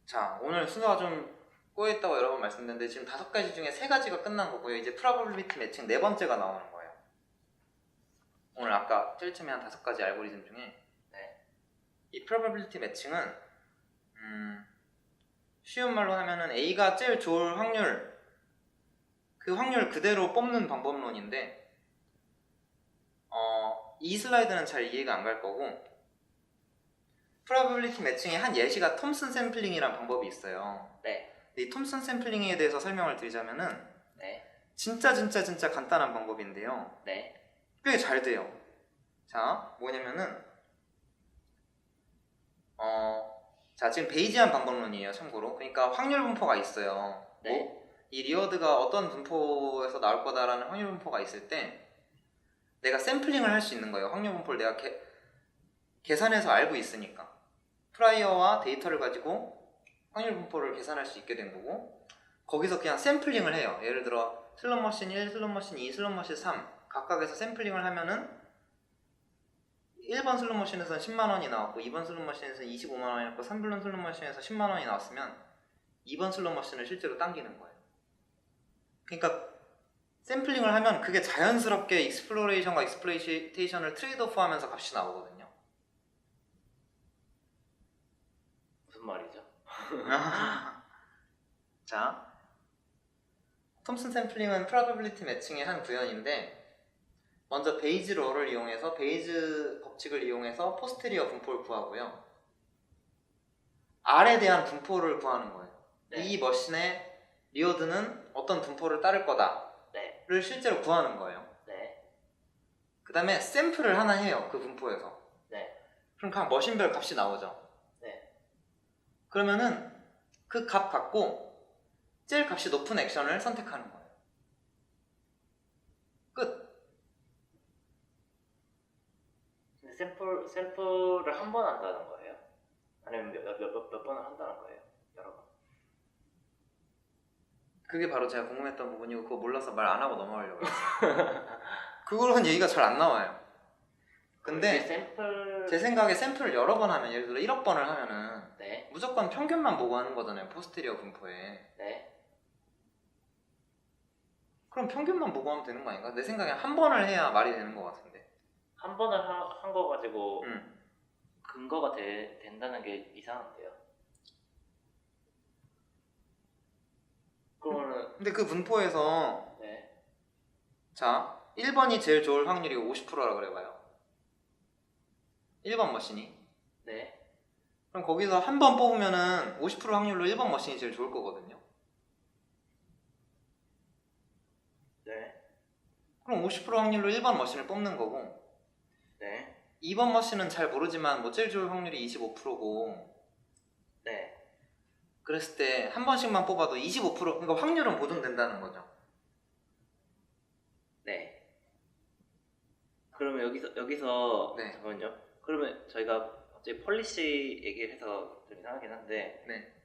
자, 오늘 순서가 좀 꼬여있다고 여러 번 말씀드렸는데 지금 5가지 중에 3가지가 끝난 거고요. 이제 프로버빌리티 매칭 4번째가 나오는 거예요. 오늘 아까 제일 처음에 한 5가지 알고리즘 중에 이 프로버빌리티 매칭은 쉬운 말로 하면은 A가 제일 좋을 확률 그 확률 그대로 뽑는 방법론인데 이 슬라이드는 잘 이해가 안 갈 거고 프로바빌리티 매칭의 한 예시가 톰슨 샘플링이라는 방법이 있어요. 네. 이 톰슨 샘플링에 대해서 설명을 드리자면은 네. 진짜 간단한 방법인데요. 네. 꽤 잘 돼요. 자, 뭐냐면은 자, 지금 베이지안 방법론이에요, 참고로. 그러니까 확률 분포가 있어요. 네. 이 리워드가 어떤 분포에서 나올 거다라는 확률 분포가 있을 때 내가 샘플링을 할 수 있는 거예요. 확률 분포를 내가 계산해서 알고 있으니까. 프라이어와 데이터를 가지고 확률 분포를 계산할 수 있게 된 거고, 거기서 그냥 샘플링을 해요. 예를 들어 슬롯머신 1, 슬롯머신 2, 슬롯머신 3 각각에서 샘플링을 하면은 1번 슬롯머신에서는 10만원이 나왔고 2번 슬롯머신에서는 25만원이 나왔고 3번 슬롯머신에서 10만원이 나왔으면 2번 슬롯머신을 실제로 당기는 거예요. 그러니까 샘플링을 하면 그게 자연스럽게 익스플로레이션과 익스플로이테이션을 트레이드오프 하면서 값이 나오거든요. 무슨 말이죠? 자, 톰슨 샘플링은 프로바빌리티 매칭의 한 구현인데, 먼저 베이즈 롤을 이용해서 베이즈 법칙을 이용해서 포스테리어 분포를 구하고요. R에 대한 분포를 구하는 거예요. 네. 이 머신의 리워드는 어떤 분포를 따를 거다를 네. 실제로 구하는 거예요. 네. 그 다음에 샘플을 하나 해요. 그 분포에서. 네. 그럼 각 머신별 값이 나오죠. 네. 그러면은 그 값 갖고 제일 값이 높은 액션을 선택하는 거예요. 끝. 근데 샘플을 한 번 한다는 거예요? 아니면 몇 번을 한다는 거예요? 여러 번. 그게 바로 제가 궁금했던 부분이고, 그거 몰라서 말 안 하고 넘어가려고 했어요. 그거로는 얘기가 잘 안 나와요. 근데 제 생각에 샘플을 여러 번 하면, 예를 들어 1억 번을 하면은 네. 무조건 평균만 보고 하는 거잖아요. 포스테리어 분포에. 네. 그럼 평균만 보고 하면 되는 거 아닌가? 내 생각엔 한 번을 해야 말이 되는 것 같은데. 한 번을 한 거 가지고 응. 근거가 된다는 게 이상한데요. 그러면은 근데 그 분포에서 네. 자, 1번이 제일 좋을 확률이 50%라 그래봐요. 1번 머신이. 네. 그럼 거기서 한 번 뽑으면은 50% 확률로 1번 머신이 제일 좋을 거거든요. 네. 그럼 50% 확률로 1번 머신을 뽑는 거고, 네. 2번 머신은 잘 모르지만 뭐 제일 좋을 확률이 25%고, 네. 그랬을 때 한 번씩만 뽑아도 25%, 그러니까 확률은 보존된다는 거죠. 네. 그러면 여기서 네. 잠깐만요. 그러면 저희가 갑자기 폴리시 얘기를 해서 좀 이상하긴 한데 네.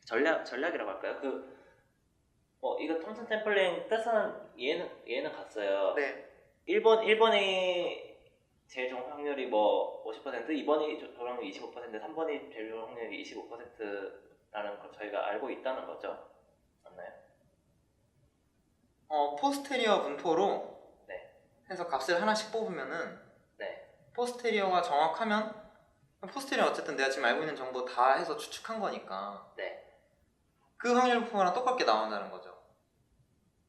전략이라고 할까요? 이거 톰슨 샘플링 뜻은 이해는 갔어요. 네. 1번이 제일 좋은 확률이 뭐 50%, 2번이 좋은 확률이 25%, 3번이 제일 좋은 확률이 25%라는 걸 저희가 알고 있다는 거죠. 맞나요? 포스테리어 분포로 네. 해서 값을 하나씩 뽑으면은 네. 포스테리어가 정확하면, 포스테리어 어쨌든 내가 지금 알고 있는 정보 다 해서 추측한 거니까 네. 그 확률 분포랑 똑같게 나온다는 거죠.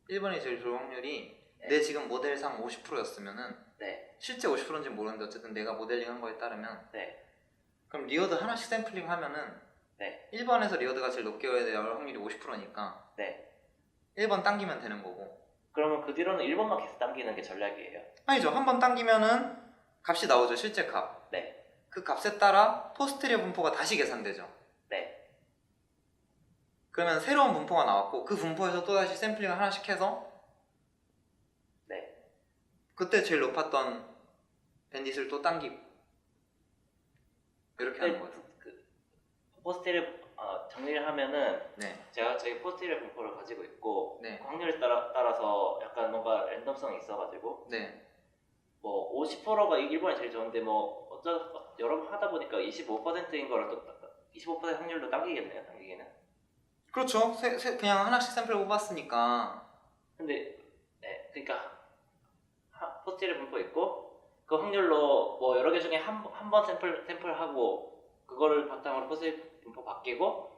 1번이 제일 좋을 확률이 네. 내 지금 모델상 50%였으면은 네. 실제 50%인지 모르는데 어쨌든 내가 모델링한 거에 따르면, 네. 그럼 리워드 하나씩 샘플링 하면은 네. 1번에서 리워드가 제일 높게 와야 될 확률이 50%니까 네. 1번 당기면 되는 거고, 그러면 그 뒤로는 1번만 계속 당기는 게 전략이에요. 아니죠. 한 번 당기면은 값이 나오죠. 실제 값. 네. 그 값에 따라 포스테리어 분포가 다시 계산되죠. 네. 그러면 새로운 분포가 나왔고, 그 분포에서 또다시 샘플링을 하나씩 해서 네. 그때 제일 높았던 밴딧을 또 당기고 이렇게 하는 거죠. 포스테리어 정리를 하면은 네. 제가 저희 포스테리어 분포를 가지고 있고 네. 그 확률에 따라서 약간 뭔가 랜덤성이 있어가지고 네. 뭐 50%가 1번이 제일 좋은데 뭐 여러 번 하다 보니까 25%인 거를 또 25% 확률로 당기겠네요. 당기기는. 그렇죠. 그냥 하나씩 샘플 뽑았으니까. 근데 네, 그러니까 포스테리어 분포 있고 그 확률로 뭐 여러 개 중에 한 번 샘플하고 그거를 바탕으로 포스테리어 분포 바뀌고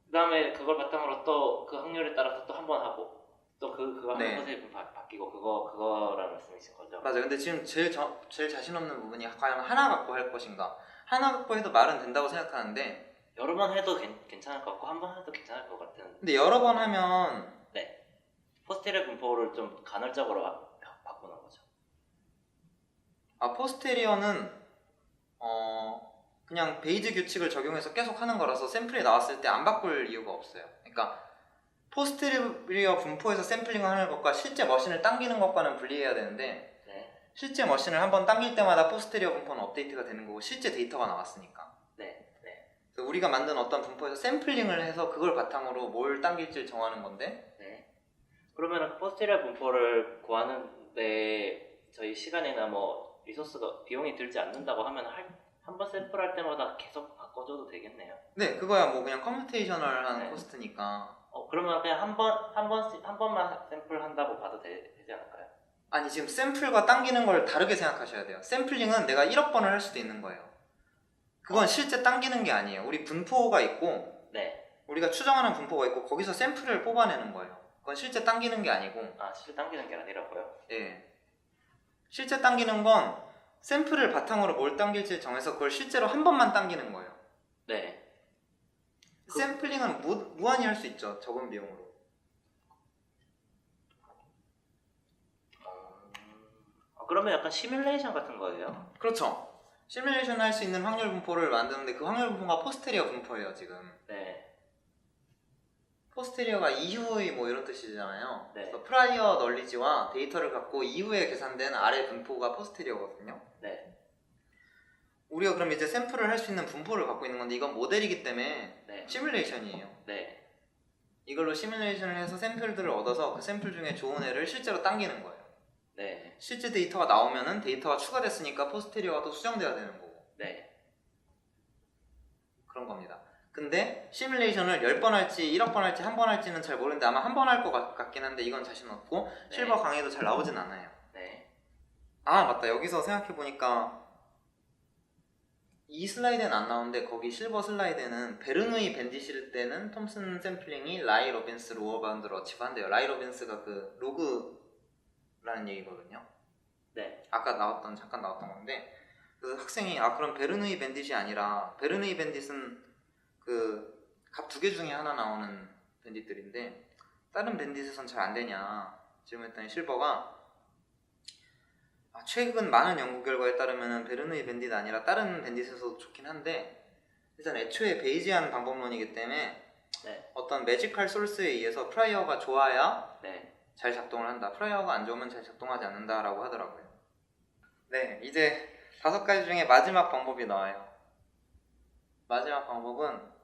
그 다음에 그걸 바탕으로 또 그 확률에 따라서 또 한 번 하고 또 그거 네. 포스테리어 분포 바뀌고 그거라는 말씀이신 거죠? 맞아요. 근데 지금 제일 자신 없는 부분이 과연 하나 갖고 할 것인가, 하나 갖고 해도 말은 된다고 생각하는데 여러 번 해도 괜찮을 것 같고 한 번 해도 괜찮을 것 같은. 근데 여러 번 하면 네. 포스테리어 분포를 좀 간헐적으로 바꾸는 거죠. 포스테리어는 그냥 베이즈 규칙을 적용해서 계속 하는 거라서 샘플이 나왔을 때 안 바꿀 이유가 없어요. 그러니까 포스테리어 분포에서 샘플링을 하는 것과 실제 머신을 당기는 것과는 분리해야 되는데 네. 실제 머신을 한번 당길 때마다 포스테리어 분포는 업데이트가 되는 거고 실제 데이터가 나왔으니까. 네. 네. 그래서 우리가 만든 어떤 분포에서 샘플링을 해서 그걸 바탕으로 뭘 당길지 정하는 건데. 네. 그러면 그 포스테리어 분포를 구하는데 저희 시간이나 뭐 리소스가 비용이 들지 않는다고 하면 한 번 샘플할 때마다 계속 바꿔줘도 되겠네요. 네, 그거야 뭐 그냥 컴퓨테이셔널한 네. 코스트니까. 그러면 그냥 한 번만 샘플 한다고 봐도 되지 않을까요? 아니 지금 샘플과 당기는 걸 다르게 생각하셔야 돼요. 샘플링은 내가 1억 번을 할 수도 있는 거예요. 그건 실제 당기는 게 아니에요. 우리 분포가 있고 네. 우리가 추정하는 분포가 있고 거기서 샘플을 뽑아내는 거예요. 그건 실제 당기는 게 아니고. 실제 당기는 게 아니라고요? 예. 실제 당기는 건 샘플을 바탕으로 뭘 당길지 정해서 그걸 실제로 한 번만 당기는 거예요. 네. 샘플링은 무한히 할 수 있죠. 적은 비용으로. 그러면 약간 시뮬레이션 같은 거예요? 그렇죠. 시뮬레이션 할 수 있는 확률 분포를 만드는데 그 확률 분포가 포스테리어 분포예요. 지금. 네. 포스테리어가 이후의 뭐 이런 뜻이잖아요. 네. 그래서 프라이어 널리지와 데이터를 갖고 이후에 계산된 아래 분포가 포스테리어거든요. 네. 우리가 그럼 이제 샘플을 할 수 있는 분포를 갖고 있는 건데 이건 모델이기 때문에 네. 시뮬레이션이에요. 네. 이걸로 시뮬레이션을 해서 샘플들을 얻어서 그 샘플 중에 좋은 애를 실제로 당기는 거예요. 네. 실제 데이터가 나오면은 데이터가 추가됐으니까 포스테리어가 또 수정돼야 되는 거고. 네. 그런 겁니다. 근데 시뮬레이션을 10번 할지 1억 번 할지 한 번 할지는 잘 모르는데 아마 한 번 할 것 같긴 한데 이건 자신 없고 네. 실버 강의도 잘 나오진 않아요. 네. 맞다. 여기서 생각해보니까 이 슬라이드는 안 나오는데 거기 실버 슬라이드는 베르누이 밴디실 때는 톰슨 샘플링이 라이 로빈스 로어 바운드를 어치브 한대요. 라이 로빈스가 그 로그라는 얘기거든요. 네. 아까 잠깐 나왔던 건데 그래서 학생이 그럼 베르누이 밴딧이 아니라 베르누이 밴딧은 그 값 두 개 중에 하나 나오는 밴딧들인데 다른 밴딧에선 잘 안 되냐 질문했더니 실버가 최근 많은 연구 결과에 따르면 베르누이 밴딧 아니라 다른 밴딧에서도 좋긴 한데 일단 애초에 베이지안 방법론이기 때문에 네. 어떤 매지컬 소스에 의해서 프라이어가 좋아야 네. 잘 작동을 한다. 프라이어가 안 좋으면 잘 작동하지 않는다라고 하더라고요. 네, 이제 5가지 중에 마지막 방법이 나와요. 마지막 방법은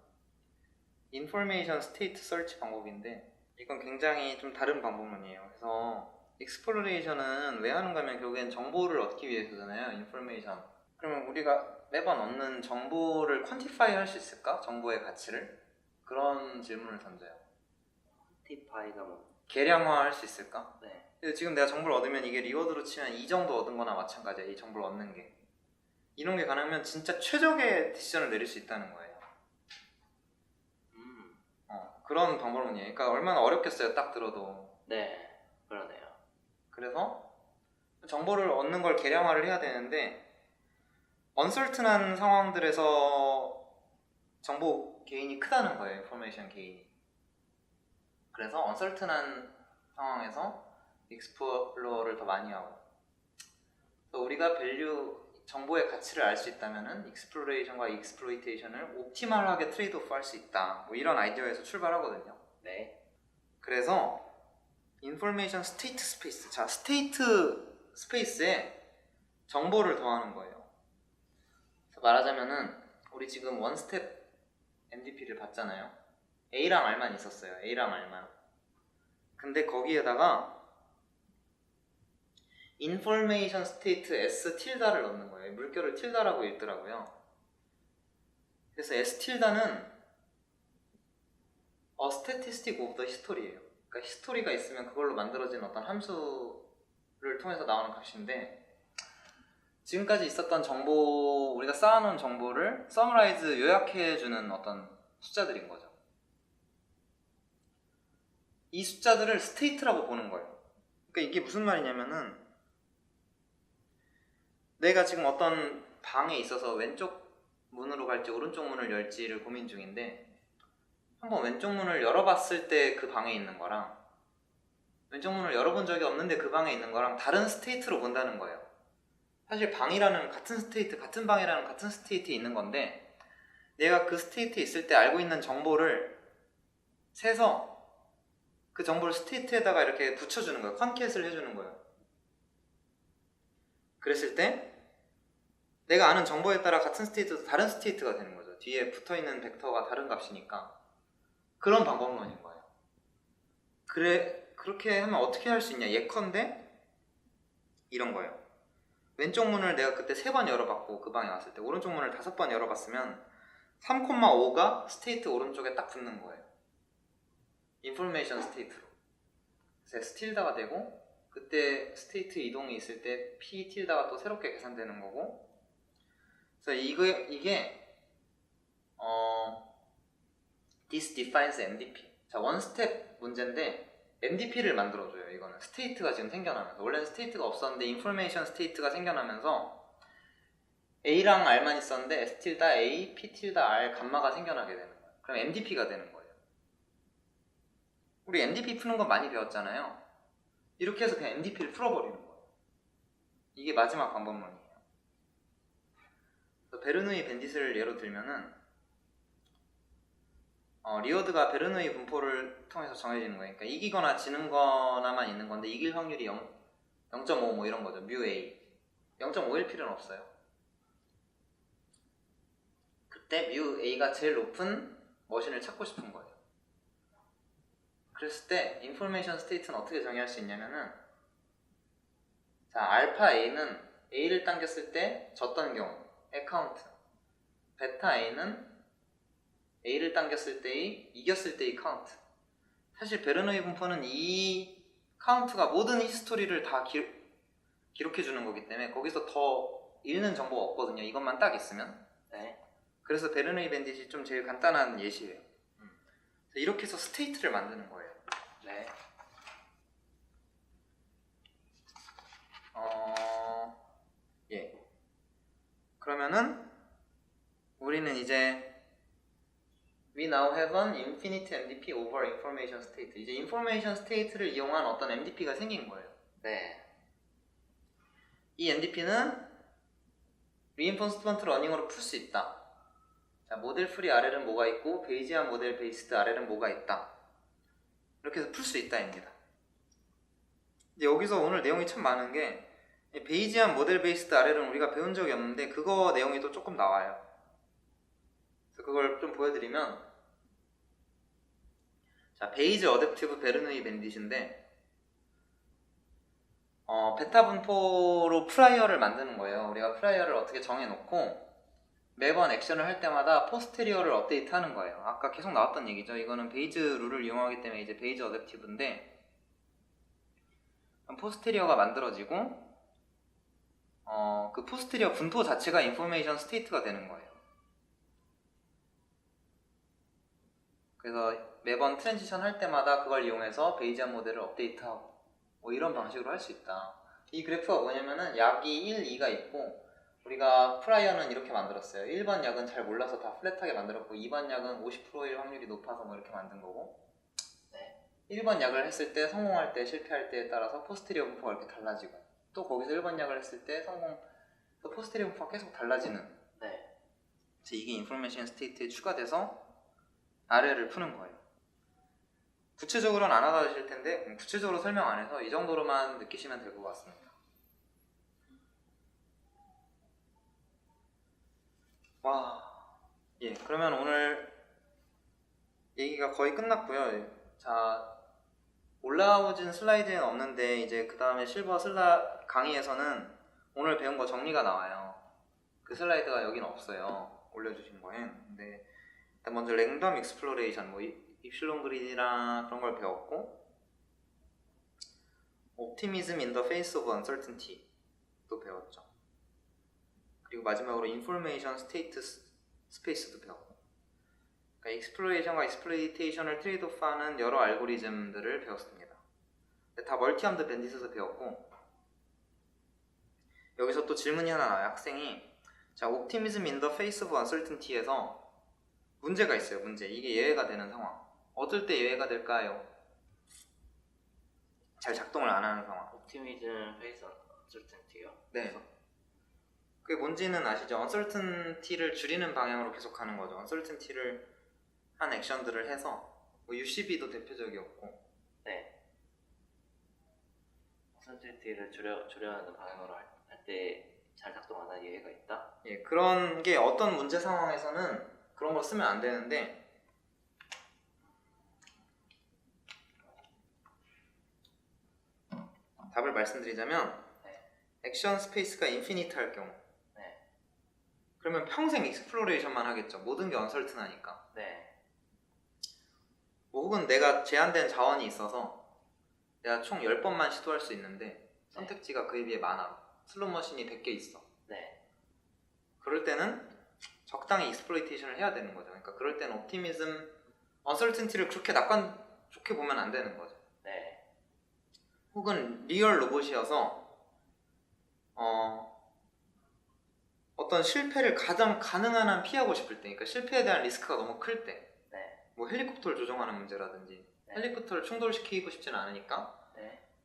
인포메이션 스테이트 서치 방법인데 이건 굉장히 좀 다른 방법론이에요. 그래서 익스플로레이션은 왜 하는가 하면 결국엔 정보를 얻기 위해서잖아요. 인포메이션. 그러면 우리가 매번 얻는 정보를 퀀티파이 할 수 있을까? 정보의 가치를? 그런 질문을 던져요. 퀀티파이가 뭐? 계량화 할 수 있을까? 네. 지금 내가 정보를 얻으면 이게 리워드로 치면 2 정도 얻은 거나 마찬가지야. 이 정보를 얻는 게. 이런 게 가능하면 진짜 최적의 디시전을 내릴 수 있다는 거예요. 그런 방법론이에요. 그러니까 얼마나 어렵겠어요. 딱 들어도. 네. 그러네요. 그래서 정보를 얻는 걸 계량화를 해야 되는데 언설튼한 상황들에서 정보 게인이 크다는 거예요. 인포메이션 게인이. 그래서 언설튼한 상황에서 익스플로어를 더 많이 하고 또 우리가 정보의 가치를 알 수 있다면 익스플로레이션과 익스플로이테이션을 옵티멀하게 트레이드오프 할 수 있다. 뭐 이런 아이디어에서 출발하거든요. 네. 그래서 인포메이션 스테이트 스페이스, 자 스테이트 스페이스에 정보를 더하는 거예요. 그래서 말하자면은 우리 지금 원스텝 MDP를 봤잖아요. A랑 R만 있었어요. A랑 R만. 근데 거기에다가 인포메이션 스테이트 S 틸다를 넣는 거예요. 물결을 틸다라고 읽더라고요. 그래서 S 틸다는 statistic of the history예요. 그러니까 히스토리가 있으면 그걸로 만들어진 어떤 함수를 통해서 나오는 값인데 지금까지 있었던 정보, 우리가 쌓아놓은 정보를 서머라이즈, 요약해주는 어떤 숫자들인 거죠. 이 숫자들을 스테이트라고 보는 거예요. 그러니까 이게 무슨 말이냐면은 내가 지금 어떤 방에 있어서 왼쪽 문으로 갈지 오른쪽 문을 열지를 고민 중인데, 한번 왼쪽 문을 열어봤을 때 그 방에 있는 거랑 왼쪽 문을 열어본 적이 없는데 그 방에 있는 거랑 다른 스테이트로 본다는 거예요. 사실 방이라는 같은 스테이트, 같은 방이라는 같은 스테이트에 있는 건데, 내가 그 스테이트에 있을 때 알고 있는 정보를 세서 그 정보를 스테이트에다가 이렇게 붙여주는 거예요. 컨캣을 해주는 거예요. 그랬을 때 내가 아는 정보에 따라 같은 스테이트도 다른 스테이트가 되는 거죠. 뒤에 붙어있는 벡터가 다른 값이니까. 그런 방법론인 거예요. 그렇게 하면 어떻게 할 수 있냐. 예컨대 이런 거예요. 왼쪽 문을 내가 그때 3번 열어봤고 그 방에 왔을 때 오른쪽 문을 5번 열어봤으면 3,5가 스테이트 오른쪽에 딱 붙는 거예요. 인포메이션 스테이트로. 그래서 S 틸다가 되고, 그때 스테이트 이동이 있을 때 P 틸다가 또 새롭게 계산되는 거고. 그래서 이게 this defines MDP. 자, 원스텝 문제인데 MDP를 만들어줘요. 이거는 스테이트가 지금 생겨나면서, 원래는 스테이트가 없었는데 인포메이션 스테이트가 생겨나면서 A랑 R만 있었는데 S 틸다 A, P 틸다 R 감마가 생겨나게 되는 거예요. 그럼 MDP가 되는 거예요. 우리 MDP 푸는 거 많이 배웠잖아요. 이렇게 해서 그냥 MDP를 풀어버리는 거예요. 이게 마지막 방법론이에요. 베르누이 밴딧을 예로 들면은 리워드가 베르누이 분포를 통해서 정해지는 거예요. 그러니까 이기거나 지는 거나만 있는 건데, 이길 확률이 0.5 뭐 이런 거죠. 뮤 A 0.5일 필요는 없어요. 그때 뮤 A가 제일 높은 머신을 찾고 싶은 거예요. 그랬을 때 인포메이션 스테이트는 어떻게 정의할 수 있냐면은, 자, 알파 A는 A를 당겼을 때 졌던 경우의 카운트, 베타 A는 A를 당겼을 때의 이겼을 때의 카운트. 사실 베르누이 분포는 이 카운트가 모든 히스토리를 다 기록해 주는 거기 때문에 거기서 더 읽는 정보가 없거든요. 이것만 딱 있으면. 네. 그래서 베르누이 밴딧이 좀 제일 간단한 예시예요. 이렇게 해서 스테이트를 만드는 거예요. 네. 예. 그러면은 우리는 이제 We now have an infinite MDP over information state. 이제 information state를 이용한 어떤 MDP가 생긴 거예요. 네. 이 MDP는 reinforcement learning으로 풀 수 있다. 자, 모델 프리 RL은 뭐가 있고 베이지안 모델 베이스드 RL은 뭐가 있다. 이렇게 해서 풀 수 있다입니다. 근데 여기서 오늘 내용이 참 많은 게, 베이지안 모델 베이스드 RL은 우리가 배운 적이 없는데 그거 내용이 또 조금 나와요. 그래서 그걸 좀 보여드리면, 자, 베이즈 어댑티브 베르누이 밴딧인데 베타 분포로 프라이어를 만드는 거예요. 우리가 프라이어를 어떻게 정해놓고 매번 액션을 할 때마다 포스테리어를 업데이트하는 거예요. 아까 계속 나왔던 얘기죠. 이거는 베이즈 룰을 이용하기 때문에 이제 베이즈 어댑티브인데, 포스테리어가 만들어지고 그 포스테리어 분포 자체가 인포메이션 스테이트가 되는 거예요. 그래서 매번 트랜지션 할 때마다 그걸 이용해서 베이지안 모델을 업데이트하고 뭐 이런 방식으로 할 수 있다. 이 그래프가 뭐냐면은 약이 1, 2가 있고, 우리가 프라이어는 이렇게 만들었어요. 1번 약은 잘 몰라서 다 플랫하게 만들었고 2번 약은 50%일 확률이 높아서 뭐 이렇게 만든 거고, 네. 1번 약을 했을 때 성공할 때 실패할 때에 따라서 포스테리어 분포가 이렇게 달라지고, 또 거기서 1번 약을 했을 때 또 포스테리어 분포가 계속 달라지는, 네. 이게 인포메이션 스테이트에 추가돼서 RL을 푸는 거예요. 구체적으로는 안 알아주실 텐데 구체적으로 설명 안 해서 이 정도로만 느끼시면 될 것 같습니다. 와, 예, 그러면 오늘 얘기가 거의 끝났고요. 자, 올라오진 슬라이드는 없는데 이제 그 다음에 실버 강의에서는 오늘 배운 거 정리가 나와요. 그 슬라이드가 여긴 없어요. 올려주신 거엔. 근데 일단 먼저 랜덤 익스플로레이션, 뭐 입실론 그리드랑 그런 걸 배웠고, 옵티미즘 인 더 페이스 오브 언설튼티 또 배웠죠. 그리고 마지막으로 인포메이션 스테이트 스페이스도 배웠고, 그러니까 익스플로레이션과 익스플로이테이션을 트레이드오프하는 여러 알고리즘들을 배웠습니다. 다 멀티암드 밴딧에서 배웠고, 여기서 또 질문이 하나 나와요. 학생이 자, optimism in the face of uncertainty에서 문제가 있어요. 문제. 이게 예외가 되는 상황. 어떨 때 예외가 될까요? 잘 작동을 안 하는 상황. 옵티미즘 페이스 언설텐티요. 네. 그게 뭔지는 아시죠? uncertainty를 줄이는 방향으로 계속 가는 거죠. uncertainty를 한 액션들을 해서 뭐 UCB도 대표적이었고. 네. 언설텐티를 줄여야 하는 방향으로 할 때 잘 작동 안 하는 예외가 있다. 예, 그런 게 어떤 문제 상황에서는 그런 걸 쓰면 안 되는데 답을 말씀드리자면 액션 스페이스가 인피니트 할 경우 그러면 평생 익스플로레이션만 하겠죠. 모든 게 언설튼하니까. 뭐 혹은 내가 제한된 자원이 있어서 내가 총 10번만 시도할 수 있는데 선택지가 그에 비해 많아. 슬롯머신이 100개 있어. 그럴 때는 적당히 익스플로이테이션을 해야 되는 거죠. 그러니까 그럴 때는 옵티미즘, 언설튼티를 그렇게 낙관 좋게 보면 안 되는 거죠. 혹은 리얼 로봇이어서 어떤 실패를 가장 가능한 한 피하고 싶을 때, 그러니까 실패에 대한 리스크가 너무 클 때, 뭐 헬리콥터를 조종하는 문제라든지 헬리콥터를 충돌시키고 싶지는 않으니까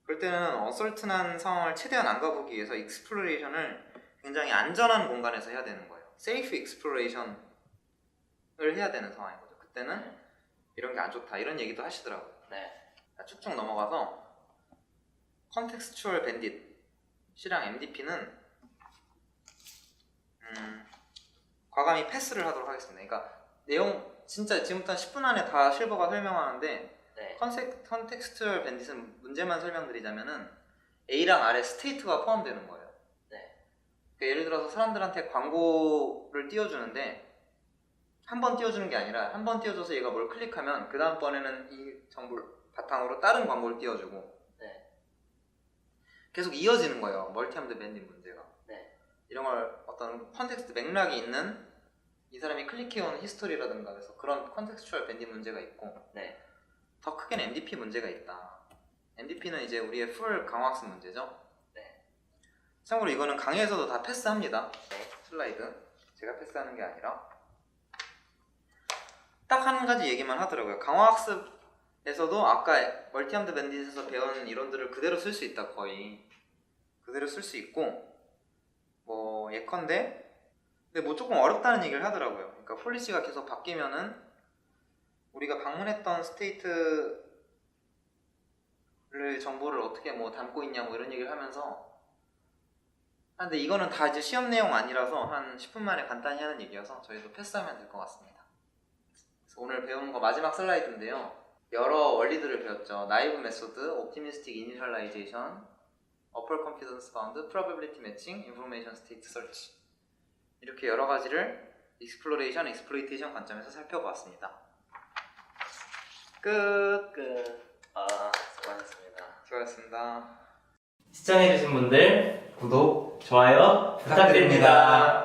그럴 때는 어설튼한 상황을 최대한 안 가보기 위해서 익스플로레이션을 굉장히 안전한 공간에서 해야 되는 거예요. 세이프 익스플로레이션을 해야 되는 상황인 거죠. 그때는 이런 게 안 좋다 이런 얘기도 하시더라고요. 자, 쭉쭉 넘어가서 컨텍스추얼 밴딧이랑 MDP는 과감히 패스를 하도록 하겠습니다. 그러니까 내용 진짜 지금부터 10분 안에 다 실버가 설명하는데 컨텍스추얼 밴딧은 문제만 설명드리자면은 A랑 R에 스테이트가 포함되는 거예요. 그러니까 예를 들어서 사람들한테 광고를 띄워주는데 한 번 띄워주는 게 아니라 한 번 띄워줘서 얘가 뭘 클릭하면 그 다음번에는 이 정보를 바탕으로 다른 광고를 띄워주고 계속 이어지는 거예요. 멀티암드 밴딧 문제가. 이런 걸 어떤 컨텍스트 맥락이 있는 이 사람이 클릭해온 히스토리라든가 그래서 그런 컨텍스추얼 밴딧 문제가 있고 더 크게는 MDP 문제가 있다. MDP는 이제 우리의 풀 강화학습 문제죠. 참고로 이거는 강의에서도 다 패스합니다. 슬라이드 제가 패스하는 게 아니라 딱 한 가지 얘기만 하더라고요. 강화학습에서도 아까 멀티암드 밴딧에서 배운 이론들을 그대로 쓸 수 있다. 거의 그대로 쓸 수 있고 뭐 예컨대 근데 뭐 조금 어렵다는 얘기를 하더라고요. 그러니까 폴리시가 계속 바뀌면은 우리가 방문했던 스테이트를 정보를 어떻게 뭐 담고 있냐 뭐 이런 얘기를 하면서 근데 이거는 다 이제 시험 내용 아니라서 한 10분 만에 간단히 하는 얘기여서 저희도 패스하면 될 것 같습니다. 그래서 오늘 배운 거 마지막 슬라이드인데요. 여러 원리들을 배웠죠. 나이브 메소드, 옵티미스틱 이니셜라이제이션, 어퍼 컨피던스 바운드, 프로버빌리티 매칭, 인포메이션 스테이트 설치 이렇게 여러 가지를 익스플로레이션, 익스플로이테이션 관점에서 살펴보았습니다. 끝. 수고하셨습니다. 수고하셨습니다. 시청해주신 분들 구독, 좋아요 부탁드립니다.